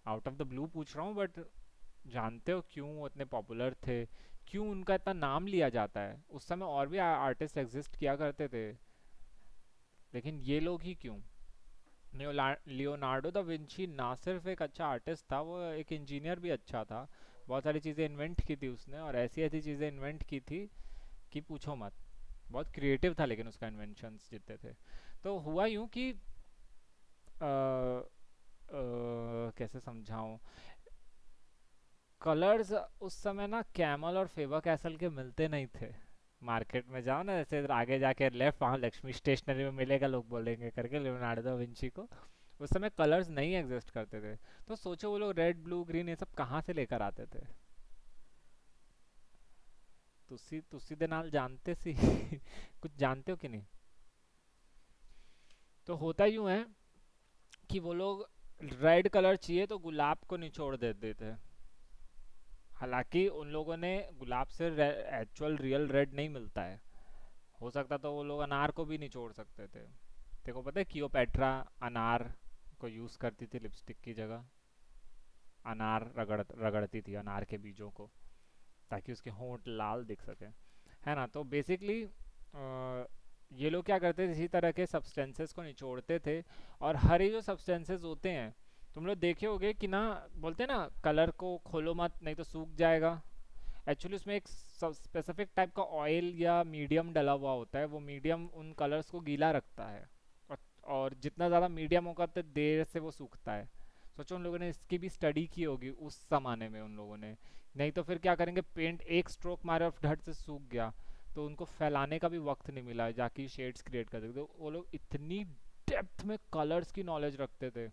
आउट ऑफ द ब्लू पूछ रहा हूँ, बट जानते हो क्यों वो इतने पॉपुलर थे? क्यों उनका इतना नाम लिया जाता है? उस समय और भी आर्टिस्ट एग्जिस्ट किया करते थे, लेकिन ये लोग ही क्यों? लियोनार्डो दा विंची ना सिर्फ एक अच्छा आर्टिस्ट था, वो एक इंजीनियर भी अच्छा था। बहुत सारी चीज़ें इन्वेंट की थी उसने, और ऐसी ऐसी चीज़ें इन्वेंट की थी कि पूछो मत। बहुत क्रिएटिव था लेकिन उसका इन्वेंशंस जितने थे। तो हुआ यूं कि कैसे समझाऊं, कलर्स उस समय ना कैमल और फेवर कैसल के मिलते नहीं थे। मार्केट में जाओ ना, जैसे आगे जाके लेफ्ट, वहाँ लक्ष्मी स्टेशनरी में मिलेगा, लोग बोलेंगे करके लियोनार्डो दा विंची को। उस समय कलर्स नहीं एग्जिस्ट करते थे। तो सोचो वो लोग रेड ब्लू ग्रीन ये सब कहाँ से लेकर आते थे? तुसी तुसी दे नाल जानते सी। कुछ जानते हो कि नहीं? तो होता यूं है कि वो लोग रेड कलर चाहिए तो गुलाब को निचोड़ देते थे। हालांकि उन लोगों ने गुलाब से एक्चुअल रियल रेड नहीं मिलता है। हो सकता तो वो लोग अनार को भी निचोड़ सकते थे। देखो पता है, क्लियोपेट्रा अनार को यूज़ करती थी लिपस्टिक की जगह। अनार रगड़ती थी अनार के बीजों को, ताकि उसके होंठ लाल दिख सके। है ना, तो बेसिकली ये लोग क्या करते थे, इसी तरह के सब्सटेंसेस को निचोड़ते थे। और हर ये जो सब्सटेंसेस होते हैं, तुम लोग देखे होगे कि ना, बोलते हैं ना कलर को खोलो मत नहीं तो सूख जाएगा। एक्चुअली उसमें एक स्पेसिफिक टाइप का ऑयल या मीडियम डला हुआ होता है, वो मीडियम उन कलर्स को गीला रखता है। और, और जितना ज़्यादा मीडियम होगा उतने देर से वो सूखता है। सोचो उन लोगों ने इसकी भी स्टडी की होगी उस ज़माने में उन लोगों ने। नहीं तो फिर क्या करेंगे, पेंट एक स्ट्रोक मारे और धड़ से सूख गया, तो उनको फैलाने का भी वक्त नहीं मिला जाके शेड्स क्रिएट कर सकते। तो वो लोग इतनी डेप्थ में कलर्स की नॉलेज रखते थे,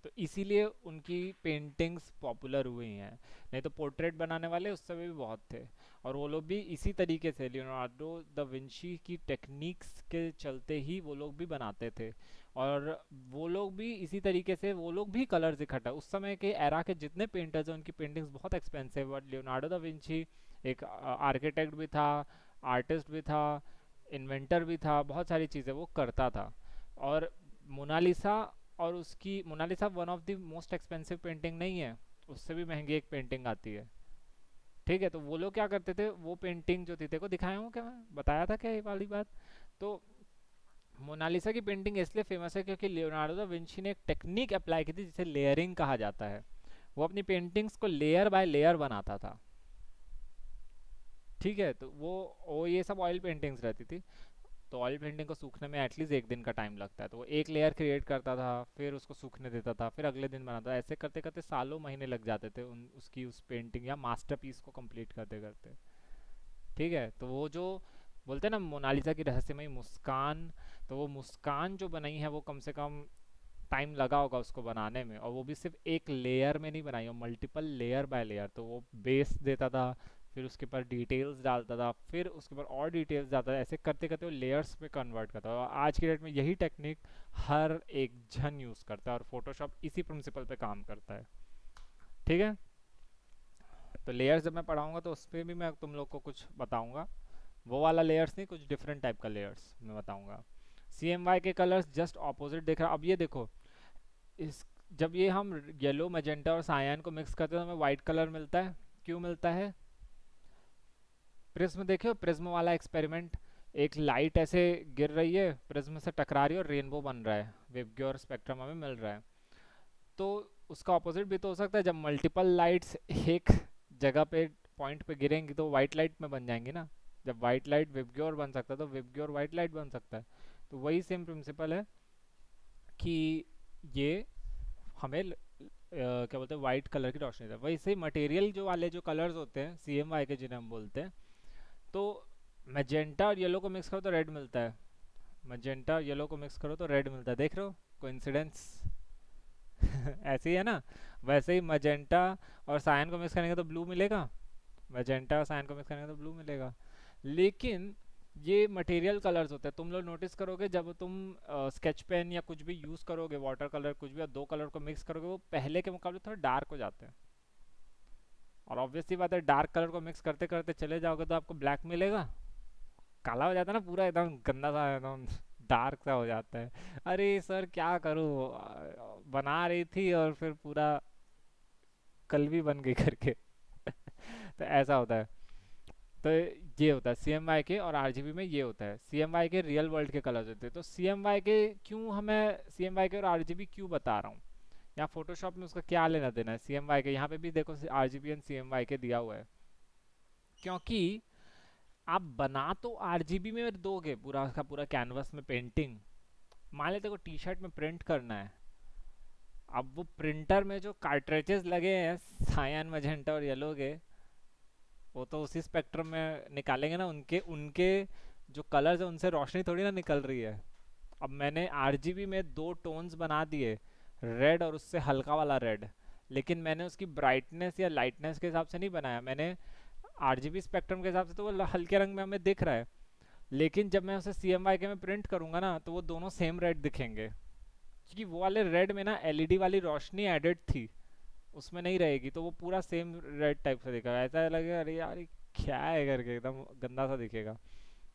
तो इसीलिए उनकी पेंटिंग्स पॉपुलर हुई हैं। नहीं तो पोर्ट्रेट बनाने वाले उस समय भी बहुत थे। और वो लोग भी इसी तरीके से, लियोनार्डो द विंची की टेक्निक्स के चलते ही वो लोग भी बनाते थे। और वो लोग भी इसी तरीके से, वो लोग भी कलर्स इकट्ठा, उस समय के एरा के जितने पेंटर्स हैं उनकी पेंटिंग्स बहुत expensive. But Leonardo da Vinci एक आर्किटेक्ट भी था, आर्टिस्ट भी था, इन्वेंटर भी था, बहुत सारी चीज़ें वो करता था। और मोनालिसा, और उसकी Mona Lisa one of the most expensive painting नहीं है, उससे भी महंगी एक पेंटिंग आती है। ठीक है, तो वो लोग क्या करते थे, वो पेंटिंग जो थी, देखो दिखाया हूँ क्या, मैं बताया था क्या ये वाली बात? तो मोनालिसा की पेंटिंग इसलिए फेमस है क्योंकि लियोनार्डो दा विंची ने एक टेक्निक अप्लाई की थी जिसे लेयरिंग कहा जाता है। वो अपनी पेंटिंग्स को लेयर बाय लेयर बनाता था। ठीक है, तो वो ये सब ऑयल पेंटिंग्स रहती थी। तो ऑयल पेंटिंग को सूखने में एटलीस्ट एक दिन का टाइम लगता है, तो वो एक लेयर क्रिएट करता था, फिर उसको सूखने देता था, फिर अगले दिन बनाता था। ऐसे करते करते सालों महीने लग जाते थे उसकी उस पेंटिंग या मास्टरपीस को कंप्लीट करते करते। ठीक है, तो वो जो बोलते हैं ना मोनालिसा की रहस्यमयी मुस्कान, तो वो मुस्कान जो बनाई है वो कम से कम टाइम लगा होगा उसको बनाने में। और वो भी सिर्फ एक लेयर में नहीं बनाई, वो मल्टीपल लेयर बाय लेयर। तो वो बेस देता था, फिर उसके ऊपर डिटेल्स डालता था, फिर उसके ऊपर और डिटेल्स डालता था, ऐसे करते करते वो लेयर्स में कन्वर्ट करता था। और आज की डेट में यही टेक्निक हर एक जन यूज़ करता है और फोटोशॉप इसी प्रिंसिपल पे काम करता है। ठीक है, तो लेयर्स जब मैं पढ़ाऊंगा तो उस पर भी मैं तुम लोग को कुछ बताऊंगा। वो वाला लेयर्स नहीं, कुछ डिफरेंट टाइप का लेयर्स मैं बताऊंगा। सी एम वाई के कलर्स जस्ट ऑपोजिट दिख रहा। अब ये देखो, इस जब ये हम येलो मैजेंटा और सायान को मिक्स करते हैं तो हमें वाइट कलर मिलता है। क्यों मिलता है? प्रिज्म देखो, प्रिज्म वाला एक्सपेरिमेंट, एक लाइट ऐसे गिर रही है, प्रिज्म से टकरा रही है और रेनबो बन रहा है, वेवग्योर स्पेक्ट्रम हमें मिल रहा है। तो उसका ऑपोजिट भी तो हो सकता है, जब मल्टीपल लाइट्स एक जगह पे पॉइंट पे गिरेंगी तो वाइट लाइट में बन जाएंगी ना। जब वाइट लाइट वेवग्योर बन सकता है तो वेवग्योर वाइट लाइट बन सकता है। तो वही सेम प्रिंसिपल है कि ये हमें क्या बोलते हैं, वाइट कलर की रोशनी देता है। वैसे ही मटेरियल जो वाले जो कलर्स होते हैं सी एम वाई के, जिन्हें हम बोलते हैं, तो मैजेंटा और येलो को मिक्स करो तो रेड मिलता है। मैजेंटा और येलो को मिक्स करो तो रेड मिलता है, देख रहे हो कोइंसिडेंस? ऐसे ही है ना। वैसे ही मैजेंटा और सायन को मिक्स करेंगे तो ब्लू मिलेगा, मैजेंटा और सायन को मिक्स करेंगे तो ब्लू मिलेगा। लेकिन ये मटेरियल कलर्स होते हैं, तुम लोग नोटिस करोगे जब तुम स्केच पेन या कुछ भी यूज़ करोगे, वाटर कलर कुछ भी, और दो कलर को मिक्स करोगे वो पहले के मुकाबले थोड़ा डार्क हो जाते हैं। और ऑब्वियसली बात है, डार्क कलर को मिक्स करते करते चले जाओगे तो आपको ब्लैक मिलेगा, काला हो जाता है ना पूरा, एकदम गंदा सा, एकदम डार्क सा हो जाता है। अरे सर क्या करूँ, बना रही थी और फिर पूरा कल भी बन गई करके। तो ऐसा होता है। तो ये होता है सी एम वाई के, और आर जी बी में ये होता है। सी एम वाई के रियल वर्ल्ड के कलर्स होते हैं। तो सी एम वाई के क्यों, हमें सी एम वाई के और आर जी बी क्यों बता रहा हूँ, यहाँ फोटोशॉप में उसका क्या लेना देना है सी एम वाई के, यहाँ पे भी देखो R G B and C M Y K दिया हुआ है। क्योंकि आप बना तो आरजीबी में दोगे पूरा का पूरा कैनवस में पेंटिंग, मान लेते को टी शर्ट में प्रिंट करना है, अब वो प्रिंटर में जो कार्ट्रेजेस लगे हैं सायन मैजेंटा और येलो के, वो तो उसी स्पेक्ट्रम में निकालेंगे ना, उनके उनके जो कलर्स है उनसे रोशनी थोड़ी ना निकल रही है। अब मैंने आरजीबी में दो टोन्स बना दिए, रेड और उससे हल्का वाला रेड, लेकिन मैंने उसकी ब्राइटनेस या लाइटनेस के हिसाब से नहीं बनाया, मैंने आरजीबी स्पेक्ट्रम के हिसाब से, तो वो हल्के रंग में हमें दिख रहा है। लेकिन जब मैं उसे सी एम वाई के में प्रिंट करूंगा ना तो वो दोनों सेम रेड दिखेंगे, क्योंकि वो वाले रेड में ना एलईडी वाली रोशनी एडेड थी, उसमें नहीं रहेगी, तो वो पूरा सेम रेड टाइप से दिखेगा, ऐसा लगेगा अरे यार ये क्या है करके, एकदम गंदा सा दिखेगा।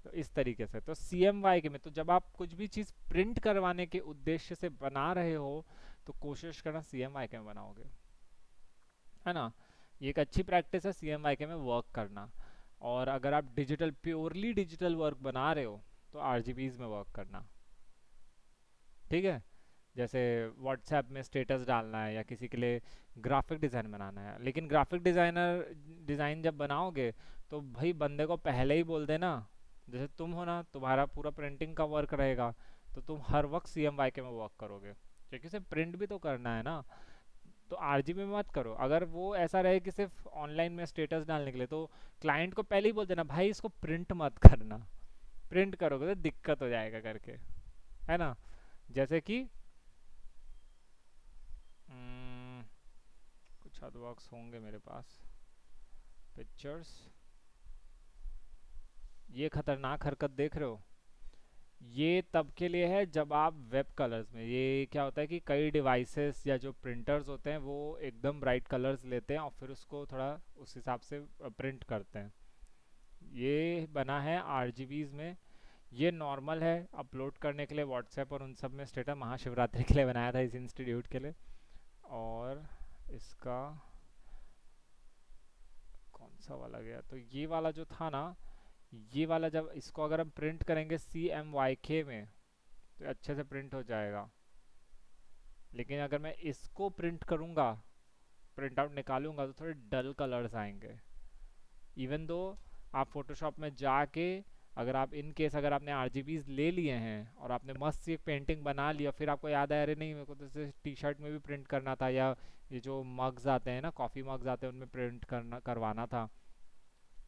तो इस तरीके से तो सी एम वाई के में, तो जब आप कुछ भी चीज़ प्रिंट करवाने के उद्देश्य से बना रहे हो तो कोशिश करना सी एम वाई के में बनाओगे, है ना। ये एक अच्छी प्रैक्टिस है सी एम वाई के में वर्क करना। और अगर आप डिजिटल, प्योरली डिजिटल वर्क बना रहे हो तो आर में वर्क करना। ठीक है, जैसे व्हाट्सएप में स्टेटस डालना है या किसी के लिए ग्राफिक डिज़ाइन बनाना है, लेकिन ग्राफिक डिज़ाइनर डिज़ाइन जब बनाओगे तो भाई बंदे को पहले ही बोल देना, जैसे तुम हो ना, तुम्हारा पूरा प्रिंटिंग का वर्क रहेगा तो तुम हर वक्त सी एम वाई के में वर्क करोगे, क्योंकि उसे प्रिंट भी तो करना है ना। तो आरजीबी में मत करो। अगर वो ऐसा रहे कि सिर्फ ऑनलाइन में स्टेटस डालने के लिए, तो क्लाइंट को पहले ही बोल देना भाई इसको प्रिंट मत करना, प्रिंट करोगे तो दिक्कत हो जाएगा करके, है ना। जैसे कि हम्म, कुछ आर्टवर्क्स होंगे मेरे पास, पिक्चर्स, ये खतरनाक हरकत देख रहे हो, ये तब के लिए है जब आप वेब कलर्स में, ये क्या होता है कि कई डिवाइसेस या जो प्रिंटर्स होते हैं वो एकदम ब्राइट कलर्स लेते हैं और फिर उसको थोड़ा उस हिसाब से प्रिंट करते हैं। ये बना है आरजीबीज में, ये नॉर्मल है अपलोड करने के लिए व्हाट्सएप और उन सब में, स्टेटस महाशिवरात्रि के लिए बनाया था इस इंस्टीट्यूट के लिए। और इसका कौन सा वाला गया, तो ये वाला जो था ना, ये वाला जब इसको अगर हम प्रिंट करेंगे सी एम वाई के में तो अच्छे से प्रिंट हो जाएगा। लेकिन अगर मैं इसको प्रिंट करूँगा, प्रिंट आउट निकालूंगा तो थोड़े डल कलर्स आएंगे। इवन दो आप फोटोशॉप में जाके, अगर आप इन केस अगर आपने आर ले लिए हैं और आपने मस्त सी एक पेंटिंग बना लिया, फिर आपको याद आया अरे नहीं मेरे को तो जैसे टी शर्ट में भी प्रिंट करना था, या ये जो मग्स आते हैं ना, कॉफ़ी मग्स आते हैं, उनमें प्रिंट करना करवाना था,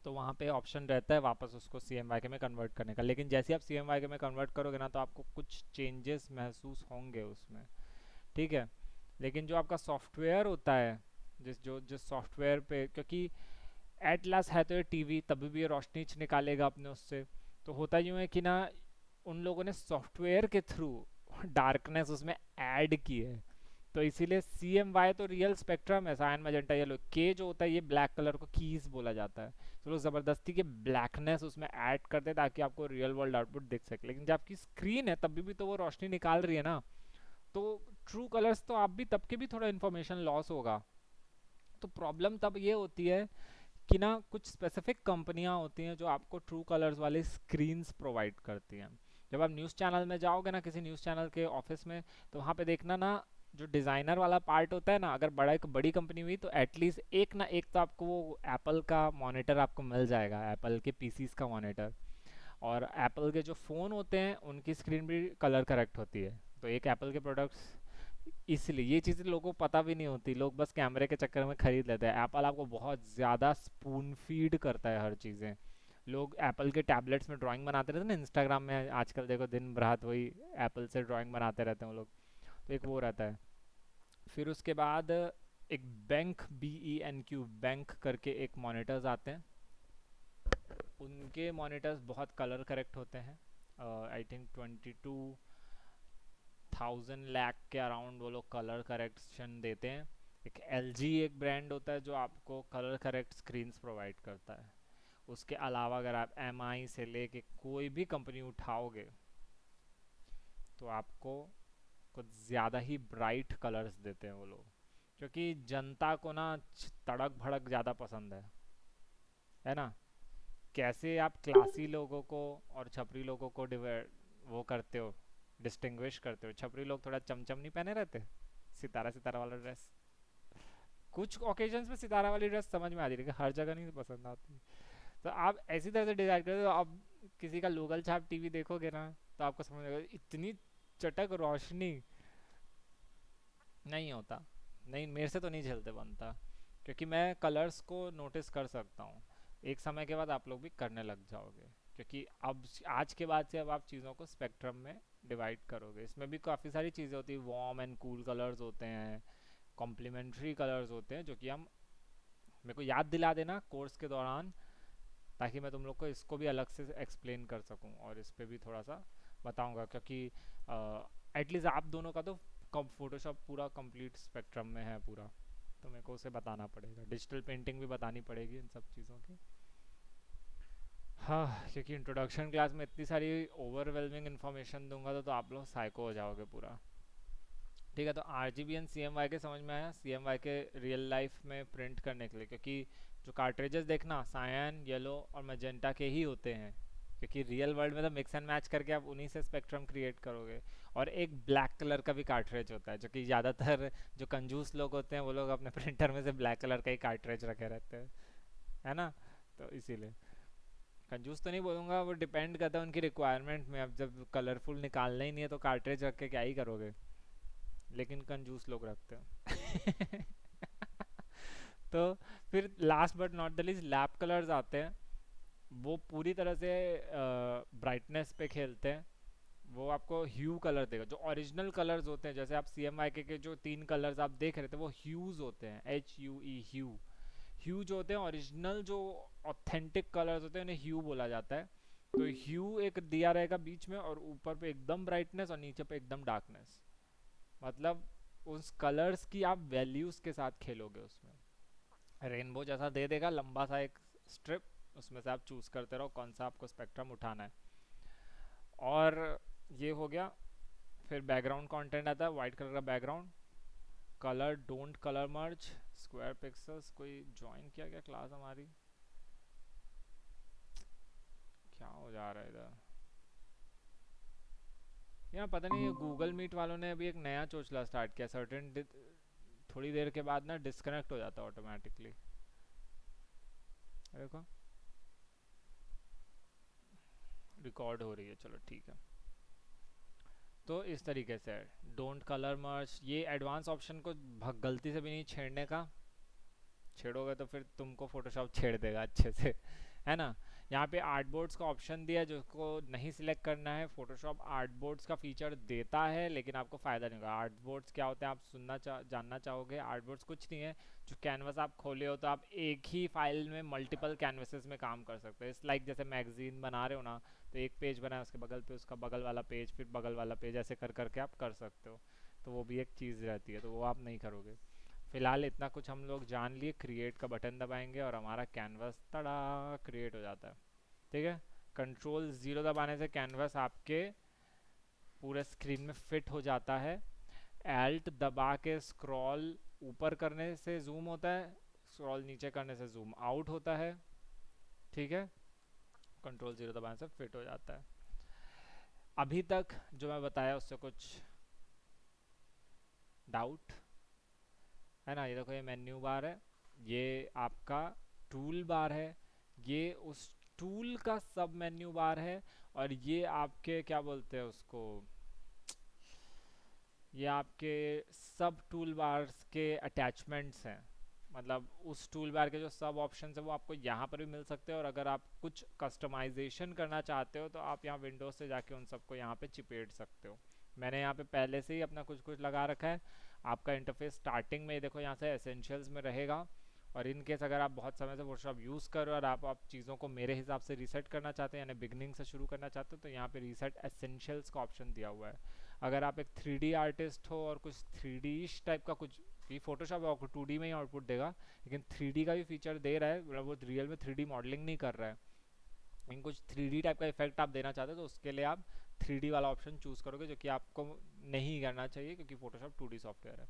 तो वहाँ पे ऑप्शन रहता है वापस उसको सी एम वाई के में कन्वर्ट करने का। लेकिन जैसे ही आप सी एम वाई के में कन्वर्ट करोगे ना तो आपको कुछ चेंजेस महसूस होंगे उसमें। ठीक है, लेकिन जो आपका सॉफ्टवेयर होता है, जिस सॉफ्टवेयर पे, क्योंकि एट लास्ट है तो ये टीवी, तभी भी ये रोशनी निकालेगा अपने उससे। तो होता यूँ है कि ना, उन लोगों ने सॉफ्टवेयर के थ्रू डार्कनेस उसमें ऐड की है। तो इसीलिए सी एम वाई तो रियल स्पेक्ट्रम है, साइन मैजेंटा येलो। के जो होता है ये ब्लैक कलर को कीज बोला जाता है। तो लोग ज़बरदस्ती के ब्लैकनेस उसमें ऐड करते हैं ताकि आपको रियल वर्ल्ड आउटपुट दिख सके, लेकिन जब आपकी स्क्रीन है तब भी तो वो रोशनी निकाल रही है ना। तो ट्रू कलर्स तो आप भी तब के भी थोड़ा इन्फॉर्मेशन लॉस होगा। तो प्रॉब्लम तब ये होती है कि ना, कुछ स्पेसिफिक कंपनियां होती हैं जो आपको ट्रू कलर्स वाले स्क्रीन्स प्रोवाइड करती हैं। जब आप न्यूज़ चैनल में जाओगे ना, किसी न्यूज़ चैनल के ऑफिस में, तो वहाँ पे देखना ना, जो डिज़ाइनर वाला पार्ट होता है ना, अगर एक बड़ी कंपनी हुई तो एटलीस्ट एक ना एक तो आपको वो एप्पल का मॉनिटर आपको मिल जाएगा, एप्पल के पीसीस का मॉनिटर। और एप्पल के जो फ़ोन होते हैं उनकी स्क्रीन भी कलर करेक्ट होती है। तो एक एप्पल के प्रोडक्ट्स, इसलिए ये चीज़ें लोगों को पता भी नहीं होती, लोग बस कैमरे के चक्कर में खरीद लेते हैं। एप्पल आपको बहुत ज़्यादा स्पून फीड करता है हर चीज़ें। लोग एप्पल के टैबलेट्स में ड्राइंग बनाते रहते हैं ना, इंस्टाग्राम में आजकल देखो दिन रात वही एप्पल से ड्राइंग बनाते रहते हैं वो लोग। तो एक वो रहता है। फिर उसके बाद एक बैंक, BENQ बैंक करके एक मॉनिटर्स आते हैं। उनके मॉनिटर्स बहुत कलर करेक्ट होते हैं। आई थिंक 22,000 लाख के अराउंड वो लोग कलर करेक्शन देते हैं। एक LG एक ब्रांड होता है जो आपको कलर करेक्ट स्क्रीन्स प्रोवाइड करता है। उसके अलावा अगर आप MI से लेके कोई भी कंपनी उठाओगे तो आपको कुछ ज़्यादा ही ब्राइट कलर्स देते हैं वो लोग, क्योंकि जनता को ना तड़क भड़क ज़्यादा पसंद है ना। कैसे आप क्लासी लोगों को और छपरी लोगों को डिवाइड वो करते हो, डिस्टिंग्विश करते हो। छपरी लोग थोड़ा चमचम नहीं पहने रहते, सितारा सितारा वाला ड्रेस। कुछ ओकेजन्स में सितारा वाली ड्रेस समझ में आती है, लेकिन हर जगह नहीं पसंद आती। तो आप ऐसी तरह से डिजाइन करते हो, आप किसी का लोकल छाप टीवी देखोगे ना, तो आपको समझ आएगा इतनी चटक रोशनी नहीं होता। नहीं, मेरे से तो नहीं झेलते बनता, क्योंकि मैं कलर्स को नोटिस कर सकता हूँ। एक समय के बाद आप लोग भी करने लग जाओगे, क्योंकि अब आज के बाद से अब आप चीज़ों को स्पेक्ट्रम में डिवाइड करोगे। इसमें भी काफ़ी सारी चीज़ें होती है, वार्म एंड कूल कलर्स होते हैं, कॉम्प्लीमेंट्री कलर्स होते हैं, जो कि हम, मेरे को याद दिला देना कोर्स के दौरान, ताकि मैं तुम लोग को इसको भी अलग से एक्सप्लेन कर सकूं और इस पे भी थोड़ा सा बताऊंगा। क्योंकि एटलीस्ट आप दोनों का तो कब फोटोशॉप पूरा कंप्लीट स्पेक्ट्रम में है पूरा, तो मेरे को उसे बताना पड़ेगा, डिजिटल पेंटिंग भी बतानी पड़ेगी इन सब चीज़ों की। हाँ, क्योंकि इंट्रोडक्शन क्लास में इतनी सारी ओवरवेलमिंग इन्फॉर्मेशन दूंगा तो आप लोग साइको हो जाओगे पूरा। ठीक है, तो RGB एंड CMY के समझ में आया। CMY के रियल लाइफ में प्रिंट करने के लिए, क्योंकि जो कार्ट्रिजेस देखना सायन, येलो और मैजेंटा के ही होते हैं, क्योंकि रियल वर्ल्ड में तो मिक्स एंड मैच करके आप उन्हीं से स्पेक्ट्रम क्रिएट करोगे। और एक ब्लैक कलर का भी कार्ट्रिज होता है, जो कि ज़्यादातर जो कंजूस लोग होते हैं वो लोग अपने प्रिंटर में से ब्लैक कलर का ही कार्ट्रिज रखे रहते हैं, है ना। तो इसीलिए कंजूस तो नहीं बोलूँगा, वो डिपेंड करता है उनकी रिक्वायरमेंट में। अब जब कलरफुल निकालना ही नहीं है तो कार्ट्रिज रख के क्या ही करोगे, लेकिन कंजूस लोग रखते हैं। तो फिर last but not the least lap colours आते हैं। वो पूरी तरह से ब्राइटनेस पे खेलते हैं। वो आपको ह्यू कलर देगा, जो ओरिजिनल कलर्स होते हैं। जैसे आप CMYK के जो 3 कलर्स आप देख रहे थे वो ह्यूज होते हैं, HUE ह्यू। ह्यू जो होते हैं ओरिजिनल, जो ऑथेंटिक कलर्स होते हैं, उन्हें ह्यू बोला जाता है। तो ह्यू एक दिया रहेगा बीच में, और ऊपर पे एकदम ब्राइटनेस और नीचे पे एकदम डार्कनेस। मतलब उस कलर्स की आप वैल्यूज के साथ खेलोगे उसमें। रेनबो जैसा दे देगा लंबा सा एक स्ट्रिप, उसमें से आप चूज करते रहो कौन सा आपको स्पेक्ट्रम उठाना है। और ये हो गया। फिर बैकग्राउंड कंटेंट आता है, वाइट कलर का background. Colour don't colour merge, square pixels. कोई ज्वाइन किया क्या क्लास हमारी? क्या हो जा रहा है इधर यहाँ, पता नहीं। गूगल मीट वालों ने अभी एक नया चोचला स्टार्ट किया, सर्टेन थोड़ी देर के बाद ना डिस्कनेक्ट हो जाता है ऑटोमेटिकली। देखो रिकॉर्ड हो रही है, चलो ठीक है। तो इस तरीके से डोंट कलर मर्ज, ये एडवांस ऑप्शन को गलती से भी नहीं छेड़ने का। छेड़ोगे तो फिर तुमको फोटोशॉप छेड़ देगा अच्छे से, है ना। यहाँ पे आर्ट बोर्ड्स का ऑप्शन दिया है, जिसको नहीं सिलेक्ट करना है। फोटोशॉप आर्ट बोर्ड्स का फीचर देता है लेकिन आपको फ़ायदा नहीं होगा। आर्ट बोर्ड्स क्या होते हैं आप जानना चाहोगे। आर्ट बोर्ड्स कुछ नहीं है, जो कैनवस आप खोले हो तो आप एक ही फाइल में मल्टीपल कैनवसेस में काम कर सकते हो। इस लाइक जैसे मैगजीन बना रहे हो ना, तो एक पेज बनाया, उसके बगल पे उसका बगल वाला पेज, फिर बगल वाला पेज, ऐसे कर करके आप कर सकते हो। तो वो भी एक चीज़ रहती है, तो वो आप नहीं करोगे। फिलहाल इतना कुछ हम लोग जान लिए, क्रिएट का बटन दबाएंगे और हमारा कैनवस तड़ा क्रिएट हो जाता है। ठीक है। कंट्रोल 0 दबाने से कैनवस आपके पूरे स्क्रीन में फिट हो जाता है। एल्ट दबा के स्क्रॉल ऊपर करने से जूम होता है, स्क्रॉल नीचे करने से जूम आउट होता है। ठीक है। कंट्रोल 0 दबाने से फिट हो जाता है। अभी तक जो मैं बताया उससे कुछ डाउट है ना? ये देखो, ये मेन्यू बार है, ये आपका टूल बार है, ये उस टूल का सब मेन्यू बार है, और ये आपके क्या बोलते हैं उसको, ये आपके सब टूल बार्स के अटैचमेंट्स हैं। मतलब उस टूल बार के जो सब ऑप्शंस हैं वो आपको यहाँ पर भी मिल सकते हैं, और अगर आप कुछ कस्टमाइजेशन करना चाहते हो तो आप यहाँ विंडोज से जाके उन सबको यहाँ पे चिपेट सकते हो। मैंने यहाँ पे पहले से ही अपना कुछ कुछ लगा रखा है। आपका इंटरफेस स्टार्टिंग में देखो यहाँ से एसेंशियल्स में रहेगा, और इन केस अगर आप बहुत समय से फोटोशॉप यूज़ कर रहे हो और आप चीज़ों को मेरे हिसाब से रीसेट करना चाहते हैं, यानी बिगनिंग से शुरू करना चाहते हो, तो यहाँ पे रीसेट एसेंशियल्स का ऑप्शन दिया हुआ है। अगर आप एक 3D आर्टिस्ट हो और कुछ 3D टाइप का कुछ भी, फोटोशॉप आपको 2D में ही आउटपुट देगा, लेकिन 3D का भी फीचर दे रहा है, मतलब वो रियल में 3D मॉडलिंग नहीं कर रहा है, लेकिन कुछ 3D टाइप का इफेक्ट आप देना चाहते हो, तो उसके लिए आप 3D वाला ऑप्शन चूज़ करोगे, जो कि आपको नहीं करना चाहिए क्योंकि फोटोशॉप 2D सॉफ्टवेयर है।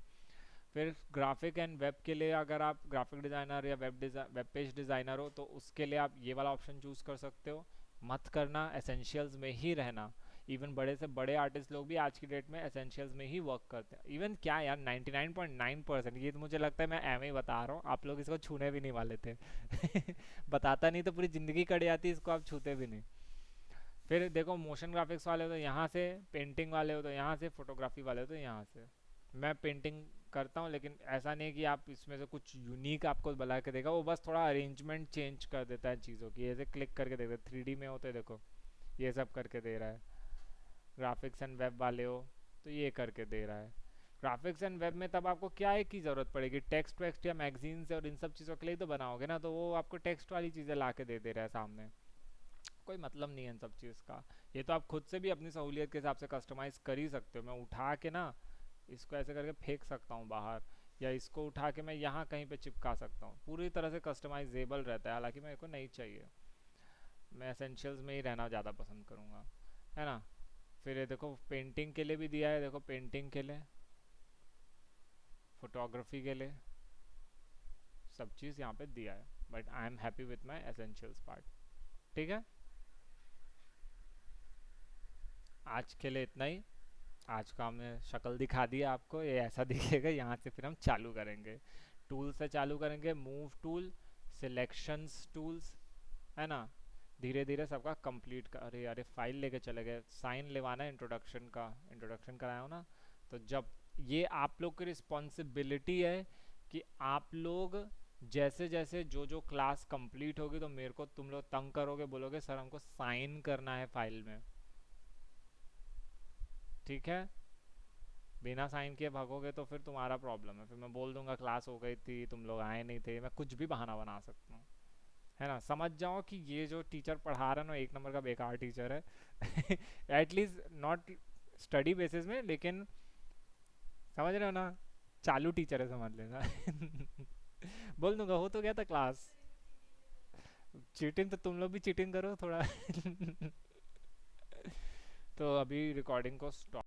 फिर ग्राफिक एंड वेब के लिए अगर आप ग्राफिक डिज़ाइनर या वेब पेज डिज़ाइनर हो तो उसके लिए आप ये वाला ऑप्शन चूज़ कर सकते हो। मत करना, एसेंशियल्स में ही रहना। इवन बड़े से बड़े आर्टिस्ट लोग भी आज की डेट में एसेंशियल्स में ही वर्क करते हैं। इवन क्या यार, 99.9%, ये तो मुझे लगता है मैं एम ही बता रहा हूँ, आप लोग इसको छूने भी नहीं वाले थे। बताता नहीं तो पूरी ज़िंदगी कट जाती, इसको आप छूते भी नहीं। फिर देखो, मोशन ग्राफिक्स वाले हो तो यहाँ से, पेंटिंग वाले हो तो यहाँ से, फोटोग्राफी वाले हो तो यहाँ से। मैं पेंटिंग करता हूँ, लेकिन ऐसा नहीं है कि आप इसमें से कुछ यूनिक आपको बना के देगा, वो बस थोड़ा अरेंजमेंट चेंज कर देता है चीज़ों की। ऐसे क्लिक करके देख, 3D में होते देखो, ये सब करके दे रहा है। ग्राफिक्स एंड वेब वाले हो तो ये करके दे रहा है। ग्राफिक्स एंड वेब में तब आपको क्या है की ज़रूरत पड़ेगी, टेक्स्ट वेक्स्ट या मैगजीन्स और इन सब चीज़ों के लिए तो बनाओगे ना, तो वो आपको टेक्स्ट वाली चीज़ें ला के दे रहा है सामने। कोई मतलब नहीं है इन सब चीज़ का। ये तो आप खुद से भी अपनी सहूलियत के हिसाब से कस्टमाइज़ कर ही सकते हो। मैं उठा के ना इसको ऐसे करके फेंक सकता हूँ बाहर, या इसको उठा के मैं यहाँ कहीं पे चिपका सकता हूँ। पूरी तरह से कस्टमाइजेबल रहता है, हालांकि मेरे को नहीं चाहिए, मैं एसेंशियल्स में ही रहना ज़्यादा पसंद करूँगा, है ना? फिर ये देखो, पेंटिंग के लिए भी दिया है, देखो पेंटिंग के लिए, फोटोग्राफी के लिए, सब चीज़ यहाँ पे दिया है, but I am happy with my essentials part. ठीक है, आज के लिए इतना ही। आज का हमने शक्ल दिखा दिया आपको, ये ऐसा दिखेगा। यहाँ से फिर हम चालू करेंगे, टूल से चालू करेंगे, मूव टूल, सिलेक्शंस टूल्स, है ना? धीरे धीरे सबका कंप्लीट कर, अरे अरे फाइल लेके चले गए, साइन लेवाना है इंट्रोडक्शन का, इंट्रोडक्शन कराया हो ना। तो जब ये आप लोग की रिस्पॉन्सिबिलिटी है कि आप लोग जैसे जैसे जो जो क्लास कंप्लीट होगी तो मेरे को तुम लोग तंग करोगे, बोलोगे सर हमको साइन करना है फाइल में। ठीक है, बिना साइन किए भागोगे तो फिर तुम्हारा प्रॉब्लम है, फिर मैं बोल दूंगा क्लास हो गई थी, तुम लोग आए नहीं थे, मैं कुछ भी बहाना बना सकता हूँ। है ना? समझ जाओ कि ये जो टीचर पढ़ा रहा है ना, एक नंबर का बेकार टीचर है। एटलीस्ट नॉट स्टडी बेसिस में, लेकिन समझ रहे हो ना, चालू टीचर है समझ लेना। बोल दूंगा हो तो गया था क्लास। चीटिंग तो तुम लोग भी चीटिंग करो थोड़ा। तो अभी रिकॉर्डिंग को स्टॉप